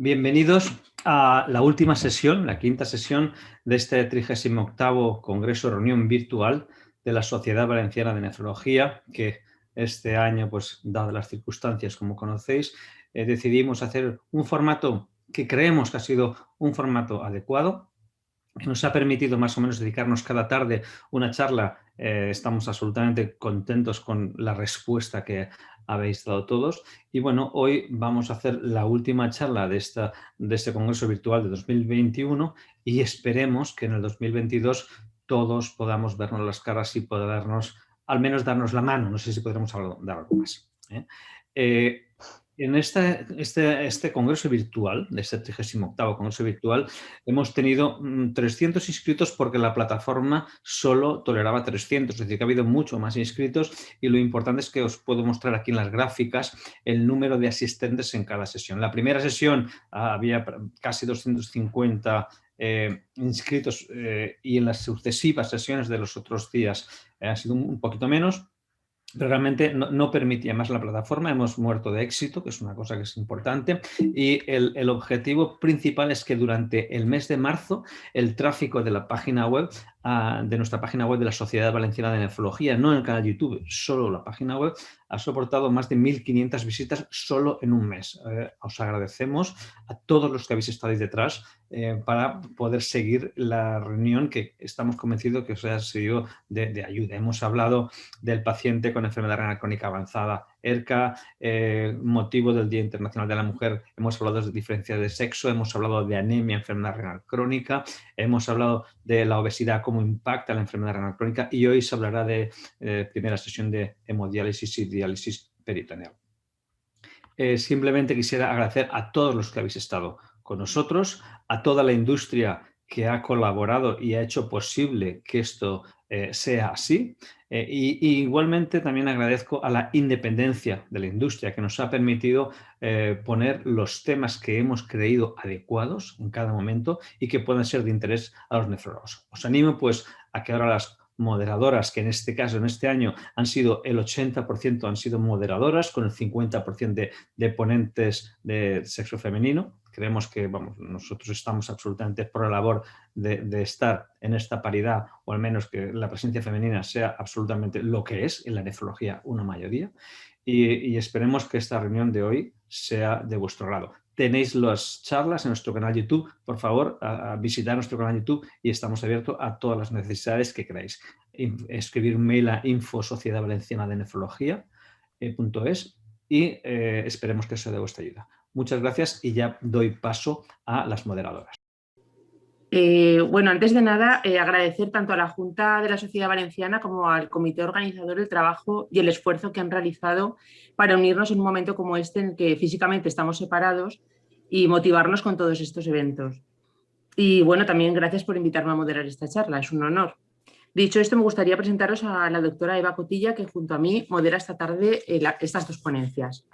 Bienvenidos a la última sesión, la quinta sesión de este 38º Congreso Reunión Virtual de la Sociedad Valenciana de Nefrología, que este año, pues dadas las circunstancias, como conocéis, decidimos hacer un formato que creemos que ha sido un formato adecuado, que nos ha permitido más o menos dedicarnos cada tarde una charla. Estamos absolutamente contentos con la respuesta que habéis dado todos. Y bueno, hoy vamos a hacer la última charla de este Congreso Virtual de 2021 y esperemos que en el 2022 todos podamos vernos las caras y podernos, al menos darnos la mano. No sé si podremos dar algo más. En este Congreso Virtual, de este 38º Congreso Virtual, hemos tenido 300 inscritos porque la plataforma solo toleraba 300, es decir, que ha habido mucho más inscritos y lo importante es que os puedo mostrar aquí en las gráficas el número de asistentes en cada sesión. La primera sesión había casi 250 inscritos y en las sucesivas sesiones de los otros días ha sido un poquito menos. Pero realmente no permitía más la plataforma, hemos muerto de éxito, que es una cosa que es importante, y el objetivo principal es que durante el mes de marzo el tráfico de la página web, de nuestra página web de la Sociedad Valenciana de Nefrología, no en el canal YouTube, solo la página web, ha soportado más de 1.500 visitas solo en un mes. Os agradecemos a todos los que habéis estado ahí detrás para poder seguir la reunión, que estamos convencidos que os ha sido de ayuda. Hemos hablado del paciente con enfermedad renal crónica avanzada, ERCA, motivo del Día Internacional de la Mujer, hemos hablado de diferencia de sexo, hemos hablado de anemia, enfermedad renal crónica, hemos hablado de la obesidad, cómo impacta la enfermedad renal crónica, y hoy se hablará de primera sesión de hemodiálisis y diálisis peritoneal. Simplemente quisiera agradecer a todos los que habéis estado con nosotros, a toda la industria que ha colaborado y ha hecho posible que esto sea así. Y igualmente también agradezco a la independencia de la industria que nos ha permitido poner los temas que hemos creído adecuados en cada momento y que puedan ser de interés a los nefrólogos. Os animo pues a que ahora las moderadoras, que en este caso, en este año, han sido el 80% han sido moderadoras, con el 50% de ponentes de sexo femenino. Creemos que nosotros estamos absolutamente por la labor de estar en esta paridad, o al menos que la presencia femenina sea absolutamente lo que es en la nefrología una mayoría. Y esperemos que esta reunión de hoy sea de vuestro lado. Tenéis las charlas en nuestro canal YouTube. Por favor, visitad nuestro canal YouTube y estamos abiertos a todas las necesidades que queráis. Escribir un mail a info.sociedadvalencianadenefrología.es y esperemos que sea de vuestra ayuda. Muchas gracias y ya doy paso a las moderadoras. Bueno, antes de nada, agradecer tanto a la Junta de la Sociedad Valenciana como al comité organizador el trabajo y el esfuerzo que han realizado para unirnos en un momento como este en el que físicamente estamos separados y motivarnos con todos estos eventos. Y bueno, también gracias por invitarme a moderar esta charla, es un honor. Dicho esto, me gustaría presentaros a la doctora Eva Cotilla, que junto a mí modera esta tarde estas dos ponencias.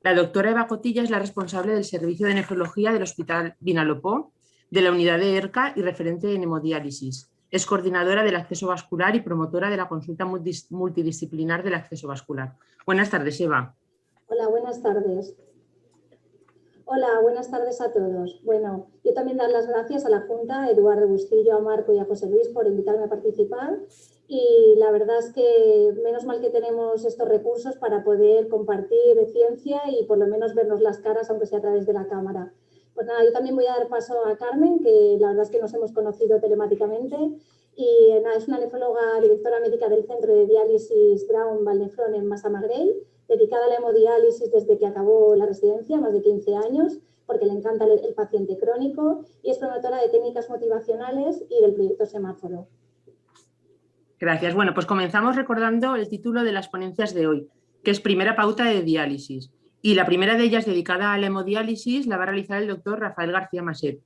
La doctora Eva Cotilla es la responsable del Servicio de Nefrología del Hospital Vinalopó, de la unidad de ERCA y referente en hemodiálisis. Es coordinadora del acceso vascular y promotora de la consulta multidisciplinar del acceso vascular. Buenas tardes, Eva. Hola, buenas tardes. Hola, buenas tardes a todos. Bueno, yo también dar las gracias a la Junta, a Eduardo Bustillo, a Marco y a José Luis por invitarme a participar. Y la verdad es que menos mal que tenemos estos recursos para poder compartir ciencia y por lo menos vernos las caras, aunque sea a través de la cámara. Pues nada, yo también voy a dar paso a Carmen, que la verdad es que nos hemos conocido telemáticamente. Y nada, es una nefróloga, directora médica del Centro de Diálisis Brown Valnefrón en Massamagrell, dedicada a la hemodiálisis desde que acabó la residencia, más de 15 años, porque le encanta el paciente crónico, y es promotora de técnicas motivacionales y del proyecto Semáforo. Gracias. Bueno, pues comenzamos recordando el título de las ponencias de hoy, que es Primera pauta de diálisis. Y la primera de ellas, dedicada a la hemodiálisis, la va a realizar el doctor Rafael García Maset.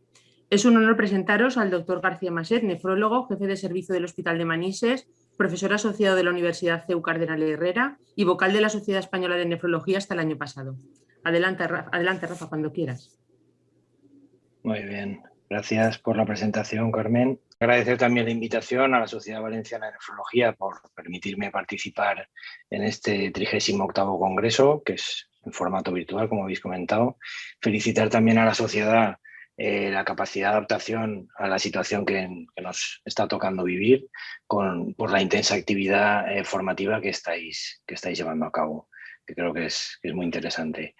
Es un honor presentaros al doctor García Maset, nefrólogo, jefe de servicio del Hospital de Manises, profesor asociado de la Universidad CEU Cardenal Herrera y vocal de la Sociedad Española de Nefrología hasta el año pasado. Adelante, Rafa, cuando quieras. Muy bien. Gracias por la presentación, Carmen. Agradecer también la invitación a la Sociedad Valenciana de Nefrología por permitirme participar en este 38º Congreso, que es en formato virtual, como habéis comentado. Felicitar también a la sociedad la capacidad de adaptación a la situación que nos está tocando vivir por la intensa actividad formativa que estáis llevando a cabo, que creo que es muy interesante.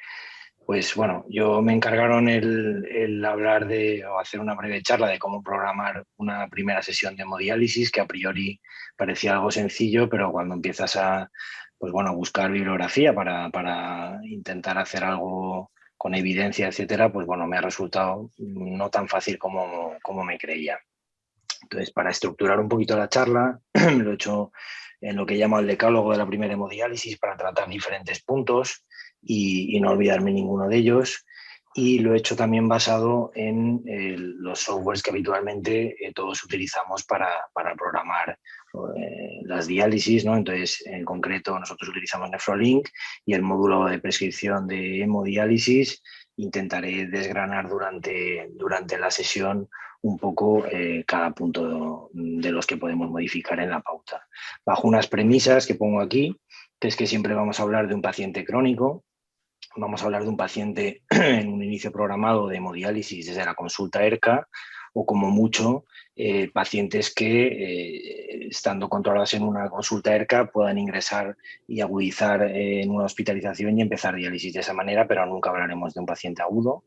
Pues bueno, me encargaron el hablar o hacer una breve charla de cómo programar una primera sesión de hemodiálisis, que a priori parecía algo sencillo, pero cuando empiezas a buscar bibliografía para intentar hacer algo con evidencia, etcétera, pues bueno, me ha resultado no tan fácil como me creía. Entonces, para estructurar un poquito la charla, lo he hecho en lo que llamo el decálogo de la primera hemodiálisis para tratar diferentes puntos y no olvidarme ninguno de ellos. Y lo he hecho también basado en los softwares que habitualmente todos utilizamos para programar las diálisis, ¿no? Entonces, en concreto, nosotros utilizamos Nefrolink y el módulo de prescripción de hemodiálisis. Intentaré desgranar durante la sesión un poco cada punto de los que podemos modificar en la pauta. Bajo unas premisas que pongo aquí, que es que siempre vamos a hablar de un paciente crónico, vamos a hablar de un paciente en un inicio programado de hemodiálisis desde la consulta ERCA, o como mucho pacientes que estando controlados en una consulta ERCA puedan ingresar y agudizar en una hospitalización y empezar diálisis de esa manera, pero nunca hablaremos de un paciente agudo.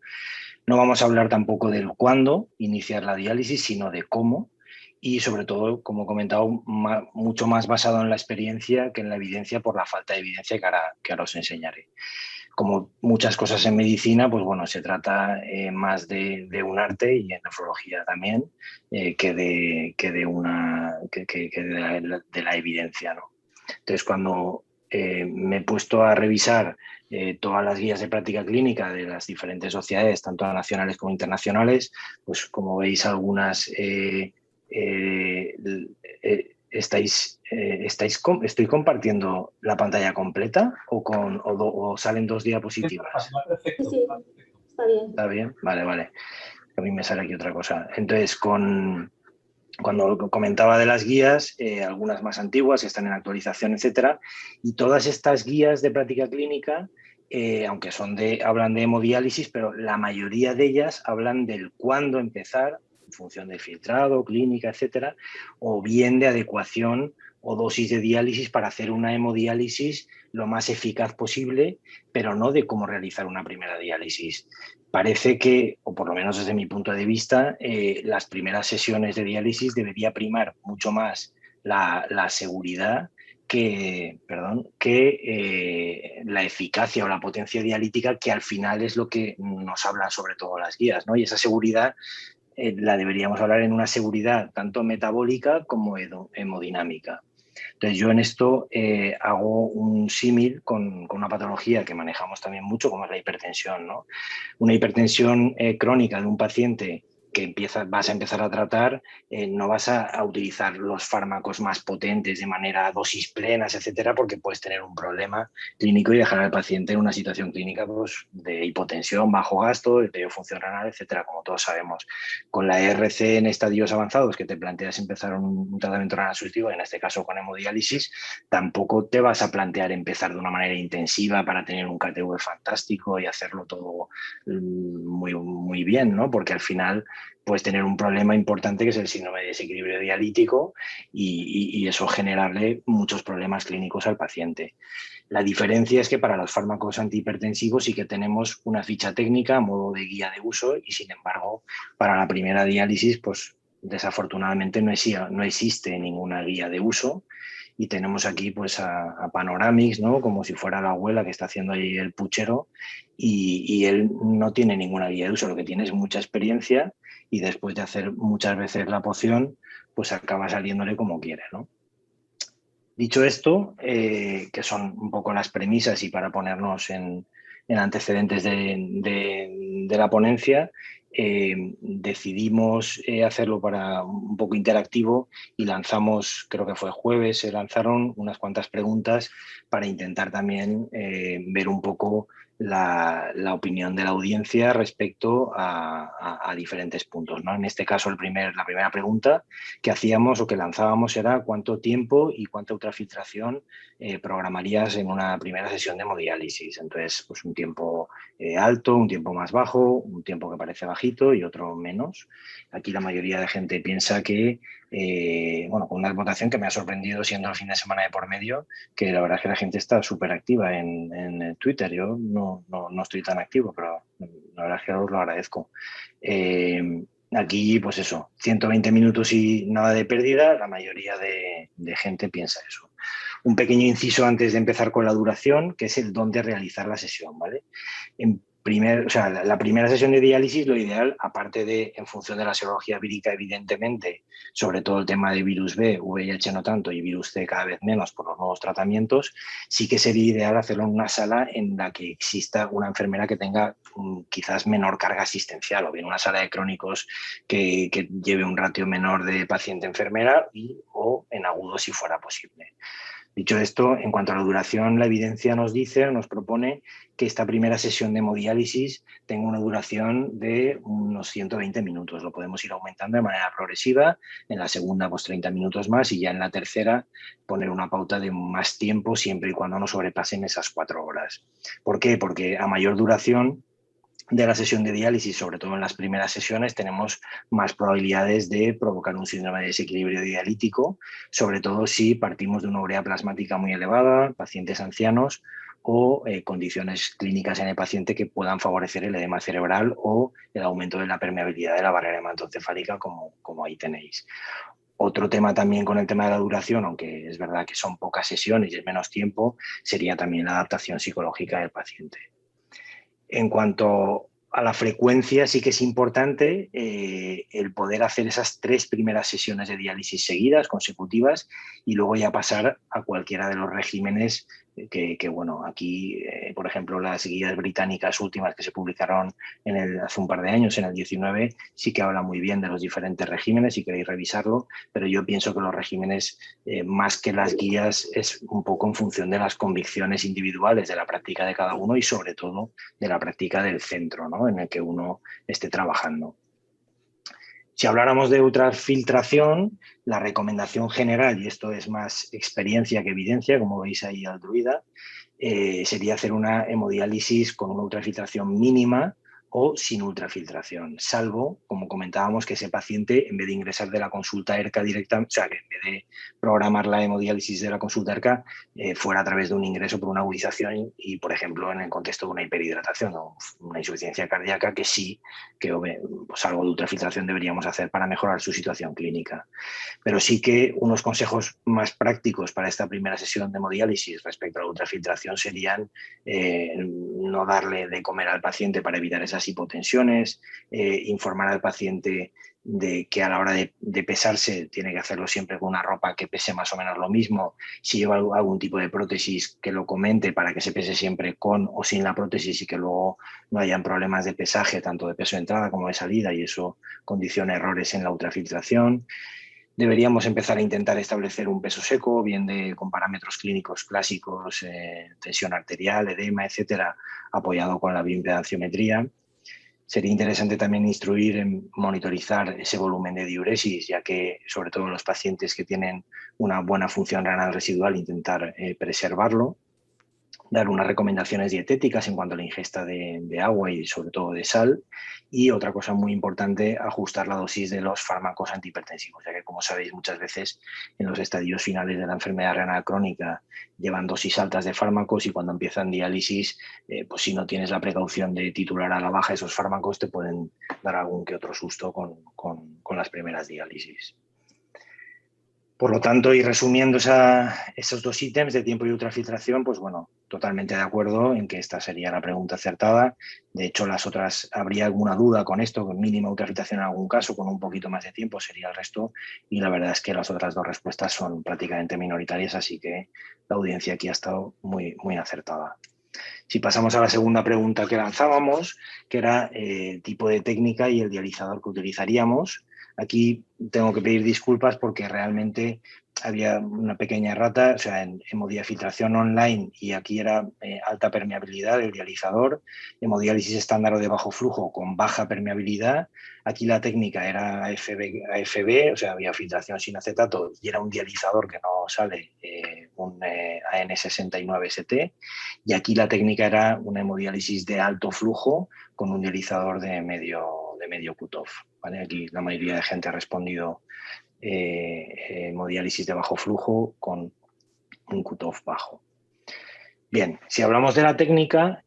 No vamos a hablar tampoco del cuándo iniciar la diálisis, sino de cómo, y sobre todo, como he comentado, mucho más basado en la experiencia que en la evidencia, por la falta de evidencia que ahora os enseñaré. Como muchas cosas en medicina, pues bueno, se trata más de un arte, y en nefrología también, que de la evidencia, ¿no? Entonces, cuando me he puesto a revisar todas las guías de práctica clínica de las diferentes sociedades, tanto nacionales como internacionales, pues como veis, algunas ¿estoy compartiendo la pantalla completa o salen 2 diapositivas? Sí, está bien. ¿Está bien? Vale. A mí me sale aquí otra cosa. Entonces, cuando comentaba de las guías, algunas más antiguas que están en actualización, etcétera, y todas estas guías de práctica clínica, aunque hablan de hemodiálisis, pero la mayoría de ellas hablan del cuándo empezar, en función del filtrado, clínica, etcétera, o bien de adecuación o dosis de diálisis para hacer una hemodiálisis lo más eficaz posible, pero no de cómo realizar una primera diálisis. Parece que, o por lo menos desde mi punto de vista, las primeras sesiones de diálisis debería primar mucho más la seguridad que la eficacia o la potencia dialítica, que al final es lo que nos hablan sobre todo las guías, ¿no? Y esa seguridad la deberíamos hablar en una seguridad tanto metabólica como hemodinámica. Entonces, yo en esto hago un símil con una patología que manejamos también mucho, como es la hipertensión, ¿no? Una hipertensión crónica de un paciente que vas a empezar a tratar, no vas a utilizar los fármacos más potentes de manera dosis plenas, etcétera, porque puedes tener un problema clínico y dejar al paciente en una situación clínica, pues, de hipotensión, bajo gasto, deterioro funcional, etcétera, como todos sabemos. Con la ERC en estadios avanzados, que te planteas empezar un tratamiento renal sustitutivo, en este caso con hemodiálisis, tampoco te vas a plantear empezar de una manera intensiva para tener un KTV fantástico y hacerlo todo muy, muy bien, ¿no? Porque al final puedes tener un problema importante, que es el síndrome de desequilibrio dialítico, y eso generarle muchos problemas clínicos al paciente. La diferencia es que para los fármacos antihipertensivos sí que tenemos una ficha técnica a modo de guía de uso, y sin embargo, para la primera diálisis, pues desafortunadamente no existe ninguna guía de uso. Y tenemos aquí pues a Panoramix, ¿no? Como si fuera la abuela que está haciendo ahí el puchero, y él no tiene ninguna guía de uso, lo que tiene es mucha experiencia, y después de hacer muchas veces la poción, pues acaba saliéndole como quiere, ¿no? Dicho esto, que son un poco las premisas y para ponernos en antecedentes de la ponencia, decidimos hacerlo para un poco interactivo, y lanzamos, creo que fue jueves, se lanzaron unas cuantas preguntas para intentar también ver un poco la opinión de la audiencia respecto a diferentes puntos, ¿no? En este caso, la primera pregunta que hacíamos o que lanzábamos era cuánto tiempo y cuánta ultrafiltración programarías en una primera sesión de hemodiálisis. Entonces, pues un tiempo alto, un tiempo más bajo, un tiempo que parece bajito y otro menos. Aquí la mayoría de gente piensa que, bueno, con una votación que me ha sorprendido siendo el fin de semana de por medio, que la verdad es que la gente está súper activa en Twitter. Yo no estoy tan activo, pero la verdad es que os lo agradezco. Aquí, pues eso, 120 minutos y nada de pérdida, la mayoría de gente piensa eso. Un pequeño inciso antes de empezar con la duración, que es el dónde realizar la sesión, ¿vale? La primera sesión de diálisis, lo ideal, aparte de, en función de la serología vírica, evidentemente, sobre todo el tema de virus B, VIH no tanto y virus C cada vez menos por los nuevos tratamientos, sí que sería ideal hacerlo en una sala en la que exista una enfermera que tenga quizás menor carga asistencial, o bien una sala de crónicos que lleve un ratio menor de paciente-enfermera o en agudo si fuera posible. Dicho esto, en cuanto a la duración, la evidencia nos propone que esta primera sesión de hemodiálisis tenga una duración de unos 120 minutos. Lo podemos ir aumentando de manera progresiva, en la segunda pues 30 minutos más y ya en la tercera poner una pauta de más tiempo siempre y cuando no sobrepasen esas 4 horas. ¿Por qué? Porque a mayor duración de la sesión de diálisis, sobre todo en las primeras sesiones, tenemos más probabilidades de provocar un síndrome de desequilibrio dialítico, sobre todo si partimos de una urea plasmática muy elevada, pacientes ancianos o condiciones clínicas en el paciente que puedan favorecer el edema cerebral o el aumento de la permeabilidad de la barrera hematoencefálica, como ahí tenéis. Otro tema también con el tema de la duración, aunque es verdad que son pocas sesiones y es menos tiempo, sería también la adaptación psicológica del paciente. En cuanto a la frecuencia, sí que es importante el poder hacer esas 3 primeras sesiones de diálisis seguidas, consecutivas, y luego ya pasar a cualquiera de los regímenes que bueno, aquí, por ejemplo, las guías británicas últimas que se publicaron hace un par de años, en el 19, sí que habla muy bien de los diferentes regímenes, si queréis revisarlo, pero yo pienso que los regímenes, más que las guías, es un poco en función de las convicciones individuales de la práctica de cada uno y sobre todo de la práctica del centro, ¿no?, en el que uno esté trabajando. Si habláramos de ultrafiltración, la recomendación general, y esto es más experiencia que evidencia, como veis ahí al druida, sería hacer una hemodiálisis con una ultrafiltración mínima o sin ultrafiltración, salvo, como comentábamos, que ese paciente, en vez de ingresar de la consulta ERCA directamente, o sea, que en vez de programar la hemodiálisis de la consulta ERCA, fuera a través de un ingreso por una agudización y, por ejemplo, en el contexto de una hiperhidratación o una insuficiencia cardíaca, que sí, que pues algo de ultrafiltración deberíamos hacer para mejorar su situación clínica. Pero sí que unos consejos más prácticos para esta primera sesión de hemodiálisis respecto a la ultrafiltración serían no darle de comer al paciente para evitar esas hipotensiones, informar al paciente de que a la hora de pesarse tiene que hacerlo siempre con una ropa que pese más o menos lo mismo. Si lleva algún tipo de prótesis, que lo comente para que se pese siempre con o sin la prótesis y que luego no hayan problemas de pesaje, tanto de peso de entrada como de salida, y eso condiciona errores en la ultrafiltración. Deberíamos empezar a intentar establecer un peso seco, bien con parámetros clínicos clásicos, tensión arterial, edema, etcétera, apoyado con la bioimpedanciometría. Sería interesante también instruir en monitorizar ese volumen de diuresis, ya que, sobre todo en los pacientes que tienen una buena función renal residual, intentar preservarlo. Dar unas recomendaciones dietéticas en cuanto a la ingesta de agua y sobre todo de sal. Y otra cosa muy importante, ajustar la dosis de los fármacos antihipertensivos, ya que, como sabéis, muchas veces en los estadios finales de la enfermedad renal crónica llevan dosis altas de fármacos y cuando empiezan diálisis, pues si no tienes la precaución de titular a la baja esos fármacos, te pueden dar algún que otro susto con las primeras diálisis. Por lo tanto, y resumiendo esos 2 ítems de tiempo y ultrafiltración, pues bueno, totalmente de acuerdo en que esta sería la pregunta acertada. De hecho, las otras, habría alguna duda con esto, con mínima ultrafiltración en algún caso, con un poquito más de tiempo sería el resto, y la verdad es que las otras 2 respuestas son prácticamente minoritarias, así que la audiencia aquí ha estado muy, muy acertada. Si pasamos a la segunda pregunta que lanzábamos, que era el tipo de técnica y el dializador que utilizaríamos. Aquí tengo que pedir disculpas porque realmente había una pequeña errata, o sea, en hemodiafiltración online, y aquí era alta permeabilidad del dializador, hemodiálisis estándar o de bajo flujo con baja permeabilidad. Aquí la técnica era AFB, o sea, había filtración sin acetato, y era un dializador que no sale, un AN69ST, y aquí la técnica era una hemodiálisis de alto flujo con un dializador de medio cutoff, ¿vale? Aquí la mayoría de gente ha respondido hemodiálisis de bajo flujo con un cutoff bajo. Bien, si hablamos de la técnica,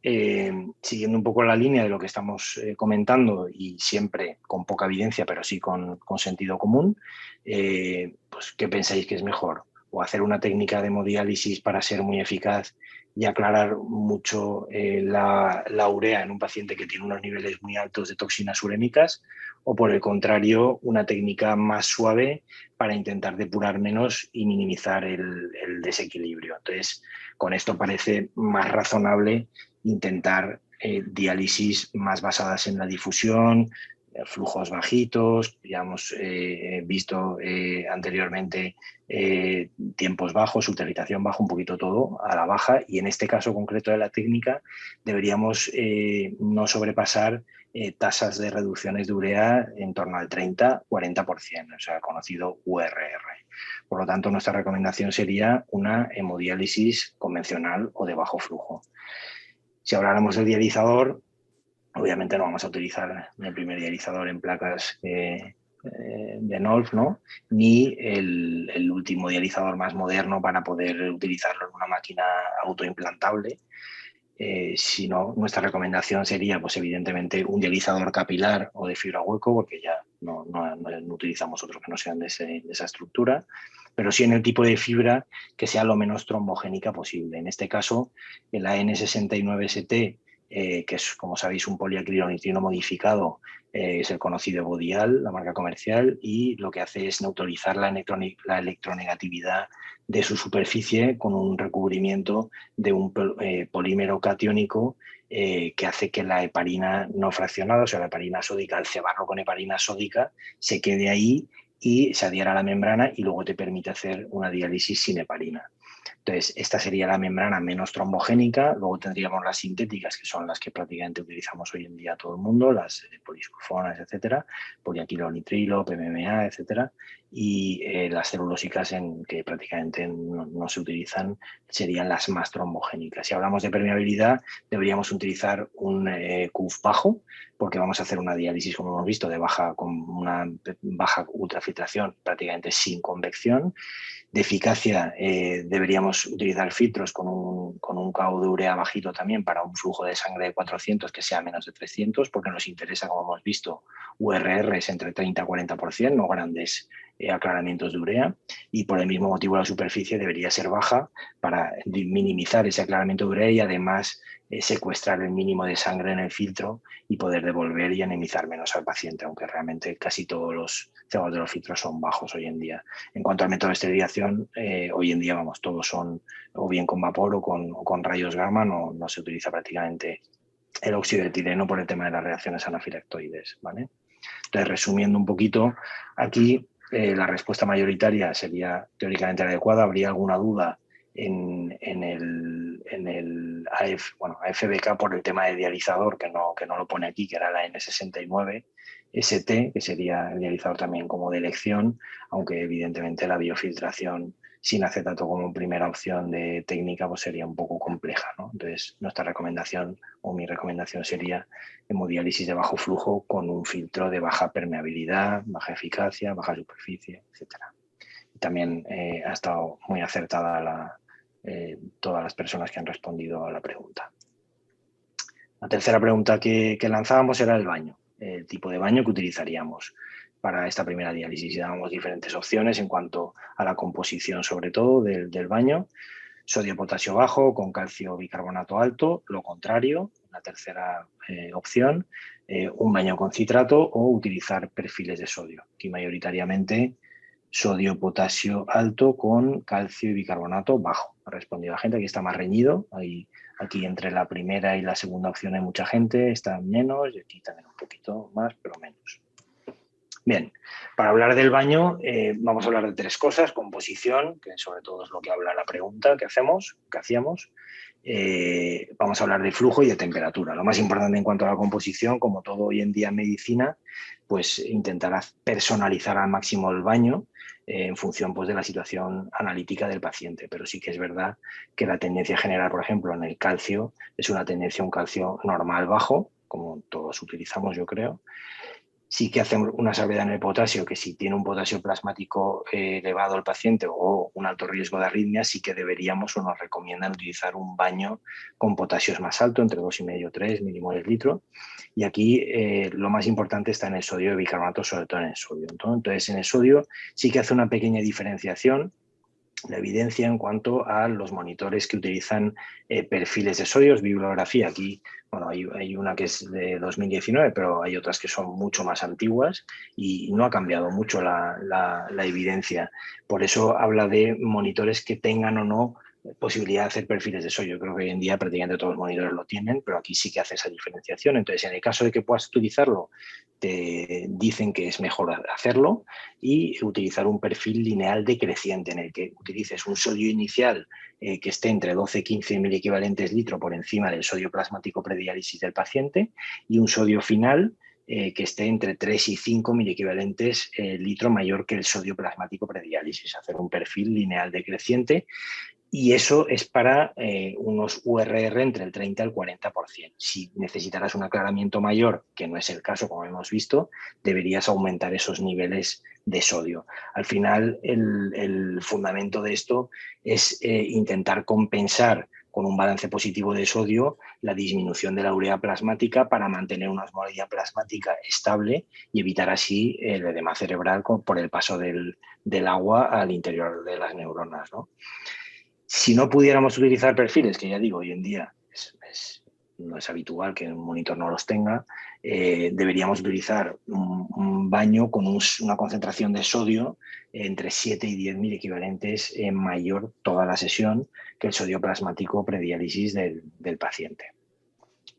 siguiendo un poco la línea de lo que estamos comentando y siempre con poca evidencia, pero sí con sentido común, pues ¿qué pensáis que es mejor? ¿O hacer una técnica de hemodiálisis para ser muy eficaz y aclarar mucho la urea en un paciente que tiene unos niveles muy altos de toxinas urémicas? ¿O por el contrario, una técnica más suave para intentar depurar menos y minimizar el desequilibrio? Entonces, con esto parece más razonable intentar diálisis más basadas en la difusión, flujos bajitos, ya hemos visto anteriormente tiempos bajos, utilización baja, un poquito todo a la baja, y en este caso concreto de la técnica deberíamos no sobrepasar tasas de reducciones de urea en torno al 30-40%, o sea, conocido URR. Por lo tanto, nuestra recomendación sería una hemodiálisis convencional o de bajo flujo. Si habláramos del dializador, obviamente no vamos a utilizar el primer dializador en placas de NOLF, ¿no? Ni el último dializador más moderno para poder utilizarlo en una máquina autoimplantable. Sino nuestra recomendación sería, pues evidentemente, un dializador capilar o de fibra hueco, porque ya no utilizamos otros que no sean de esa estructura, pero sí en el tipo de fibra que sea lo menos trombogénica posible. En este caso, el AN69ST, que es, como sabéis, un poliacrilonitrilo modificado, es el conocido Bodial, la marca comercial, y lo que hace es neutralizar la electronegatividad de su superficie con un recubrimiento de un polímero catiónico que hace que la heparina no fraccionada, o sea, la heparina sódica, el cebarro con heparina sódica, se quede ahí y se adhiera a la membrana y luego te permite hacer una diálisis sin heparina. Entonces, esta sería la membrana menos trombogénica. Luego tendríamos las sintéticas, que son las que prácticamente utilizamos hoy en día todo el mundo, las polisulfonas, etcétera, poliacrilonitrilo, PMMA, etcétera. Y las celulósicas que prácticamente no se utilizan serían las más trombogénicas. Si hablamos de permeabilidad, deberíamos utilizar un CUF bajo, porque vamos a hacer una diálisis, como hemos visto, con una baja ultrafiltración, prácticamente sin convección. De eficacia, deberíamos utilizar filtros con un KO de urea bajito también para un flujo de sangre de 400 que sea menos de 300, porque nos interesa, como hemos visto, URRs entre 30 y 40%, no grandes aclaramientos de urea, y por el mismo motivo la superficie debería ser baja para minimizar ese aclaramiento de urea y además secuestrar el mínimo de sangre en el filtro y poder devolver y anemizar menos al paciente, aunque realmente casi todos los CEOs de los filtros son bajos hoy en día. En cuanto al método de esterilización, hoy en día, vamos, todos son o bien con vapor o con rayos gamma, no se utiliza prácticamente el óxido de etileno por el tema de las reacciones anafilactoides, ¿vale? Entonces, resumiendo un poquito, aquí la respuesta mayoritaria sería teóricamente adecuada. Habría alguna duda en el AFBK por el tema de dializador, que no lo pone aquí, que era la N69ST, que sería el dializador también como de elección, aunque evidentemente la biofiltración sin acetato como primera opción de técnica pues sería un poco compleja, ¿no? Entonces, nuestra recomendación o mi recomendación sería hemodiálisis de bajo flujo con un filtro de baja permeabilidad, baja eficacia, baja superficie, etc. También ha estado muy acertada todas las personas que han respondido a la pregunta. La tercera pregunta que lanzábamos era el baño, el tipo de baño que utilizaríamos para esta primera diálisis. Dábamos diferentes opciones en cuanto a la composición, sobre todo, del baño. Sodio-potasio bajo con calcio-bicarbonato alto, lo contrario, la tercera opción, un baño con citrato o utilizar perfiles de sodio. Aquí mayoritariamente sodio-potasio alto con calcio y bicarbonato bajo. Ha respondido la gente, aquí está más reñido, aquí entre la primera y la segunda opción hay mucha gente, está menos y aquí también un poquito más, pero menos. Bien, para hablar del baño vamos a hablar de 3 cosas: composición, que sobre todo es lo que habla la pregunta que hacíamos. Vamos a hablar de flujo y de temperatura. Lo más importante en cuanto a la composición, como todo hoy en día en medicina, pues intentar personalizar al máximo el baño en función pues, de la situación analítica del paciente. Pero sí que es verdad que la tendencia general, por ejemplo, en el calcio, es una tendencia a un calcio normal bajo, como todos utilizamos, yo creo. Sí que hacemos una salvedad en el potasio, que si tiene un potasio plasmático elevado el paciente o un alto riesgo de arritmia, sí que deberíamos o nos recomiendan utilizar un baño con potasios más alto, entre 2,5 y 3 milimoles litro. Y aquí lo más importante está en el sodio de bicarbonato, sobre todo en el sodio. Entonces, en el sodio sí que hace una pequeña diferenciación la evidencia en cuanto a los monitores que utilizan perfiles de sodios, bibliografía. Aquí, bueno, hay una que es de 2019, pero hay otras que son mucho más antiguas y no ha cambiado mucho la evidencia. Por eso habla de monitores que tengan o no posibilidad de hacer perfiles de sodio. Creo que hoy en día prácticamente todos los monitores lo tienen, pero aquí sí que hace esa diferenciación. Entonces, en el caso de que puedas utilizarlo, te dicen que es mejor hacerlo y utilizar un perfil lineal decreciente en el que utilices un sodio inicial que esté entre 12 y 15 miliequivalentes litro por encima del sodio plasmático prediálisis del paciente y un sodio final que esté entre 3 y 5 miliequivalentes litro mayor que el sodio plasmático prediálisis. Hacer un perfil lineal decreciente. Y eso es para unos URR entre el 30 y el 40%. Si necesitarás un aclaramiento mayor, que no es el caso, como hemos visto, deberías aumentar esos niveles de sodio. Al final, el fundamento de esto es intentar compensar con un balance positivo de sodio la disminución de la urea plasmática para mantener una osmolaridad plasmática estable y evitar así el edema cerebral por el paso del agua al interior de las neuronas, ¿no? Si no pudiéramos utilizar perfiles, que ya digo, hoy en día no es habitual que un monitor no los tenga, deberíamos utilizar un baño con una concentración de sodio entre 7 y 10 miliequivalentes mayor toda la sesión que el sodio plasmático prediálisis del paciente,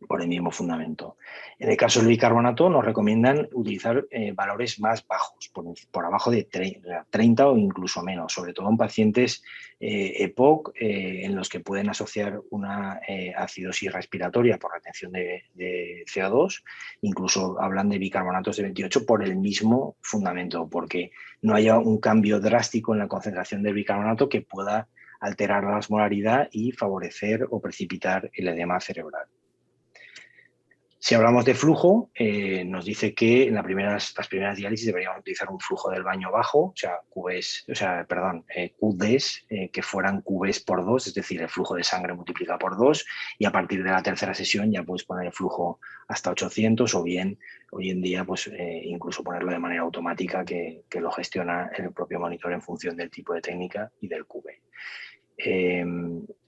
por el mismo fundamento. En el caso del bicarbonato nos recomiendan utilizar valores más bajos, por abajo de 30 o incluso menos, sobre todo en pacientes EPOC en los que pueden asociar una acidosis respiratoria por retención de CO2, incluso hablan de bicarbonatos de 28 por el mismo fundamento, porque no haya un cambio drástico en la concentración del bicarbonato que pueda alterar la osmolaridad y favorecer o precipitar el edema cerebral. Si hablamos de flujo, nos dice que en las primeras diálisis deberíamos utilizar un flujo del baño bajo, QDs, que fueran QVs por 2, es decir, el flujo de sangre multiplicado por 2, y a partir de la tercera sesión ya puedes poner el flujo hasta 800 o bien hoy en día pues, incluso ponerlo de manera automática que lo gestiona el propio monitor en función del tipo de técnica y del QV.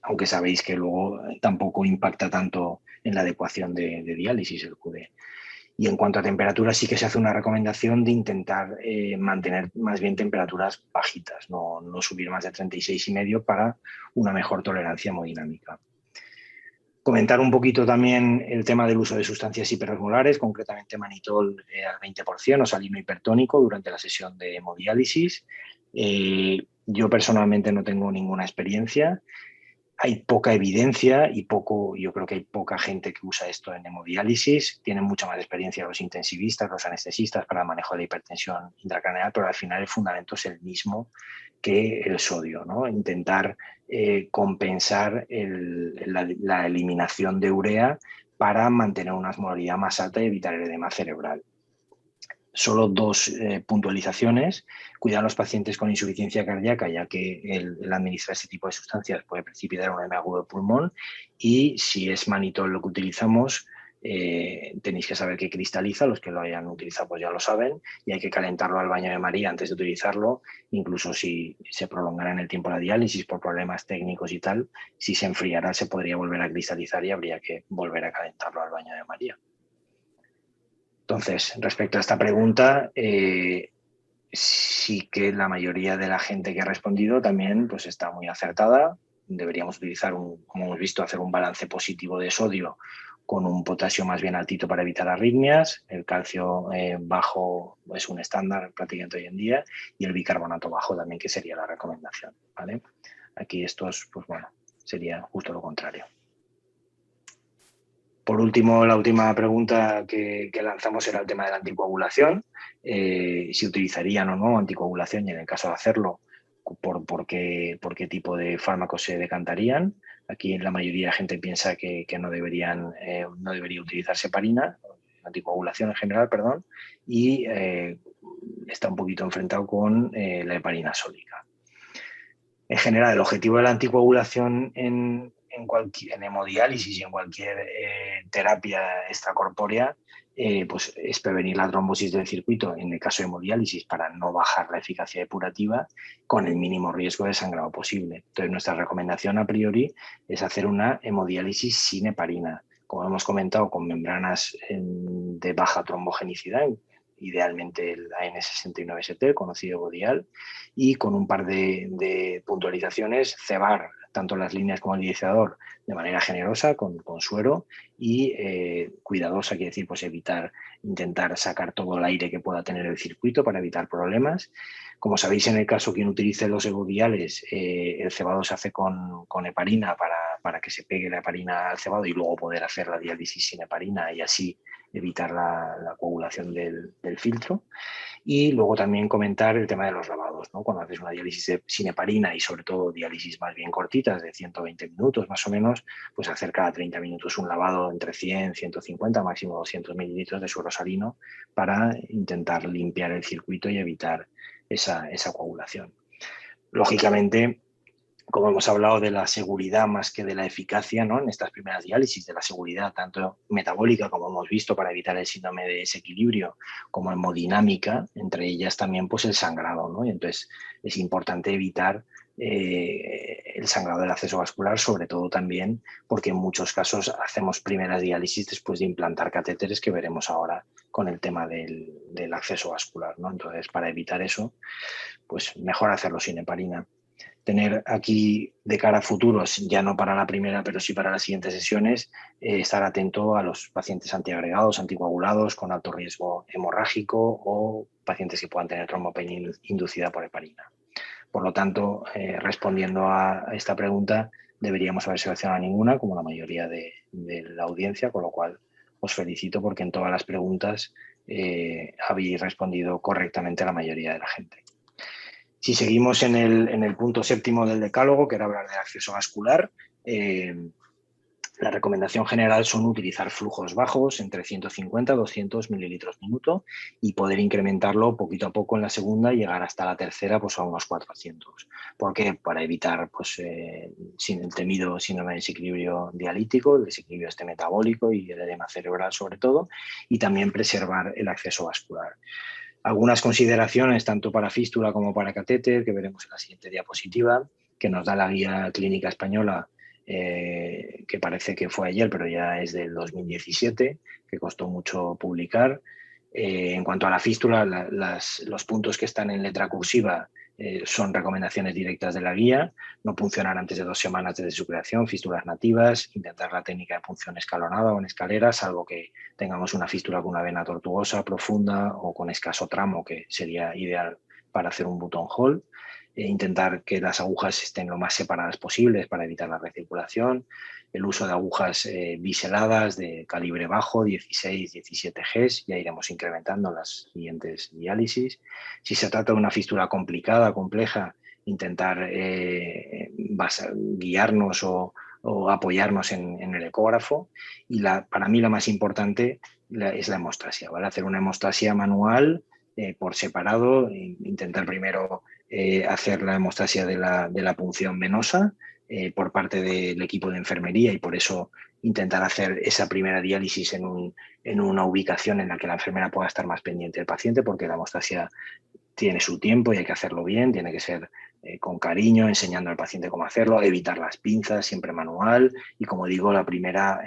Aunque sabéis que luego tampoco impacta tanto en la adecuación de diálisis el QD. Y en cuanto a temperatura, sí que se hace una recomendación de intentar mantener más bien temperaturas bajitas, no subir más de 36,5 para una mejor tolerancia hemodinámica. Comentar un poquito también el tema del uso de sustancias hiperosmolares, concretamente manitol al 20% o salino hipertónico durante la sesión de hemodiálisis. Yo personalmente no tengo ninguna experiencia. Hay poca evidencia y yo creo que hay poca gente que usa esto en hemodiálisis. Tienen mucha más experiencia los intensivistas, los anestesistas para el manejo de la hipertensión intracraneal, pero al final el fundamento es el mismo que el sodio, ¿no? Intentar compensar la eliminación de urea para mantener una osmolaridad más alta y evitar el edema cerebral. Solo 2 puntualizaciones. Cuidar a los pacientes con insuficiencia cardíaca, ya que el administrar este tipo de sustancias puede precipitar un edema agudo de pulmón. Y si es manitol lo que utilizamos, tenéis que saber que cristaliza. Los que lo hayan utilizado pues ya lo saben. Y hay que calentarlo al baño de María antes de utilizarlo. Incluso si se prolongara en el tiempo la diálisis por problemas técnicos y tal, si se enfriara se podría volver a cristalizar y habría que volver a calentarlo al baño de María. Entonces, respecto a esta pregunta, sí que la mayoría de la gente que ha respondido también pues, está muy acertada. Deberíamos utilizar, como hemos visto, hacer un balance positivo de sodio con un potasio más bien altito para evitar arritmias, el calcio bajo es un estándar prácticamente hoy en día, y el bicarbonato bajo también, que sería la recomendación, ¿vale? Aquí estos, pues bueno, sería justo lo contrario. Por último, la última pregunta que lanzamos era el tema de la anticoagulación, si utilizarían o no anticoagulación y en el caso de hacerlo, por qué tipo de fármacos se decantarían. Aquí la mayoría de gente piensa que no debería utilizarse heparina, anticoagulación en general, perdón, y está un poquito enfrentado con la heparina sódica. En general, el objetivo de la anticoagulación en hemodiálisis y en cualquier terapia extracorpórea pues es prevenir la trombosis del circuito en el caso de hemodiálisis para no bajar la eficacia depurativa con el mínimo riesgo de sangrado posible. Entonces, nuestra recomendación a priori es hacer una hemodiálisis sin heparina, como hemos comentado, con membranas de baja trombogenicidad, idealmente el AN69ST, conocido Bodial, y con un par de puntualizaciones, cebar tanto las líneas como el iniciador de manera generosa, con suero, y cuidadosa, quiere decir, pues intentar sacar todo el aire que pueda tener el circuito para evitar problemas. Como sabéis, en el caso quien utilice los ebodiales, el cebado se hace con heparina para que se pegue la heparina al cebado y luego poder hacer la diálisis sin heparina y así evitar la coagulación del filtro. Y luego también comentar el tema de los lavados, ¿no? Cuando haces una diálisis sin heparina y sobre todo diálisis más bien cortitas, de 120 minutos más o menos, pues hacer cada 30 minutos un lavado entre 100, 150, máximo 200 mililitros de suero salino para intentar limpiar el circuito y evitar esa coagulación. Lógicamente, como hemos hablado de la seguridad más que de la eficacia, ¿no? En estas primeras diálisis, de la seguridad tanto metabólica, como hemos visto, para evitar el síndrome de desequilibrio, como hemodinámica, entre ellas también pues el sangrado, ¿no? Y entonces es importante evitar el sangrado del acceso vascular, sobre todo también porque en muchos casos hacemos primeras diálisis después de implantar catéteres, que veremos ahora con el tema del acceso vascular, ¿no? Entonces, para evitar eso, pues mejor hacerlo sin heparina. Tener aquí de cara a futuros, ya no para la primera, pero sí para las siguientes sesiones, estar atento a los pacientes antiagregados, anticoagulados con alto riesgo hemorrágico o pacientes que puedan tener trombopenia inducida por heparina. Por lo tanto, respondiendo a esta pregunta, deberíamos haber seleccionado ninguna, como la mayoría de la audiencia, con lo cual os felicito porque en todas las preguntas habéis respondido correctamente a la mayoría de la gente. Si seguimos en el punto séptimo del decálogo, que era hablar del acceso vascular, la recomendación general son utilizar flujos bajos, entre 150 a 200 mililitros minuto, y poder incrementarlo poquito a poco en la segunda y llegar hasta la tercera pues a unos 400. ¿Por qué? Para evitar pues, el temido síndrome de desequilibrio dialítico, el desequilibrio metabólico y el edema cerebral sobre todo, y también preservar el acceso vascular. Algunas consideraciones tanto para fístula como para catéter, que veremos en la siguiente diapositiva, que nos da la guía clínica española, que parece que fue ayer, pero ya es del 2017, que costó mucho publicar. En cuanto a la fístula, los puntos que están en letra cursiva son recomendaciones directas de la guía, no puncionar antes de 2 semanas desde su creación, fístulas nativas, intentar la técnica de punción escalonada o en escalera, salvo que tengamos una fístula con una vena tortuosa, profunda o con escaso tramo, que sería ideal para hacer un buttonhole. Intentar que las agujas estén lo más separadas posibles para evitar la recirculación, el uso de agujas biseladas de calibre bajo, 16, 17 Gs, ya iremos incrementando en las siguientes diálisis. Si se trata de una fístula complicada, compleja, intentar guiarnos o apoyarnos en el ecógrafo. Y para mí la más importante es la hemostasia, ¿vale? Hacer una hemostasia manual por separado, intentar primero hacer la hemostasia de la punción venosa por parte del equipo de enfermería y por eso intentar hacer esa primera diálisis en una ubicación en la que la enfermera pueda estar más pendiente del paciente, porque la hemostasia tiene su tiempo y hay que hacerlo bien, tiene que ser con cariño, enseñando al paciente cómo hacerlo, evitar las pinzas, siempre manual, y como digo, la primera